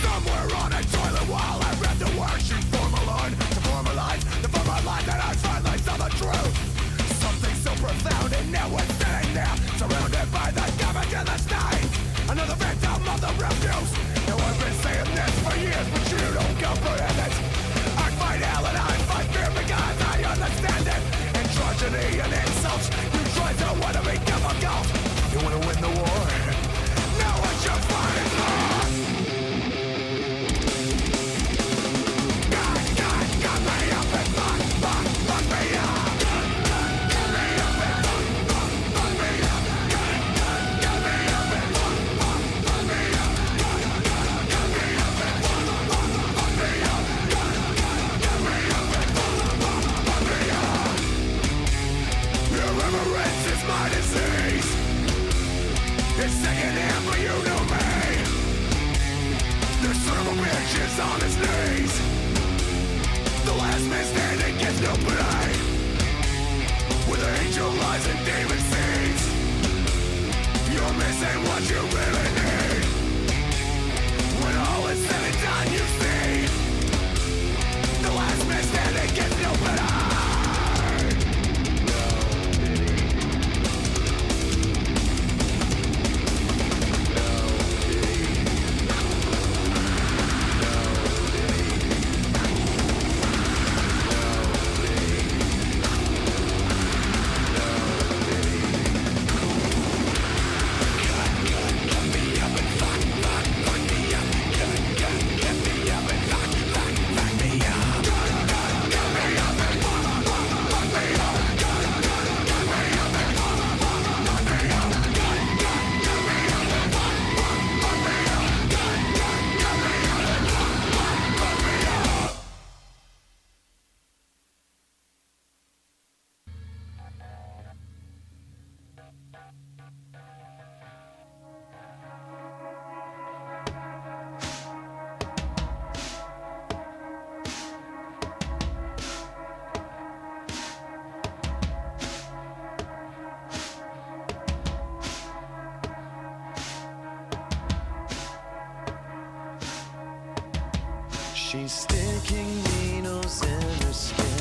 Speaker 1: Somewhere on a toilet while I read the words you formalize that I finally saw the truth. Something so profound and now it's sitting there, surrounded by the garbage and the stain. Another victim of the refuse. Now I've been saying this for years, but you don't comprehend it. I fight hell and I fight fear because I understand it. Androgyny and insults, you try to want to become a cult. You want to win the war? Now what you're fighting for? God, got me up and fuck me up. Got me up and fuck me up. Got me up and fuck me up. Got me up and fuck me up. Got me up and fuck me up. Irreverence is my disease. It's second hand, but you know me. The son of a bitch is on his knees. The last man standing gets no pity. With angel eyes and demon seeds. You're missing what you really need. When all is said and done, you see. The last man standing gets no pity.
Speaker 5: She's sticking needles in her skin.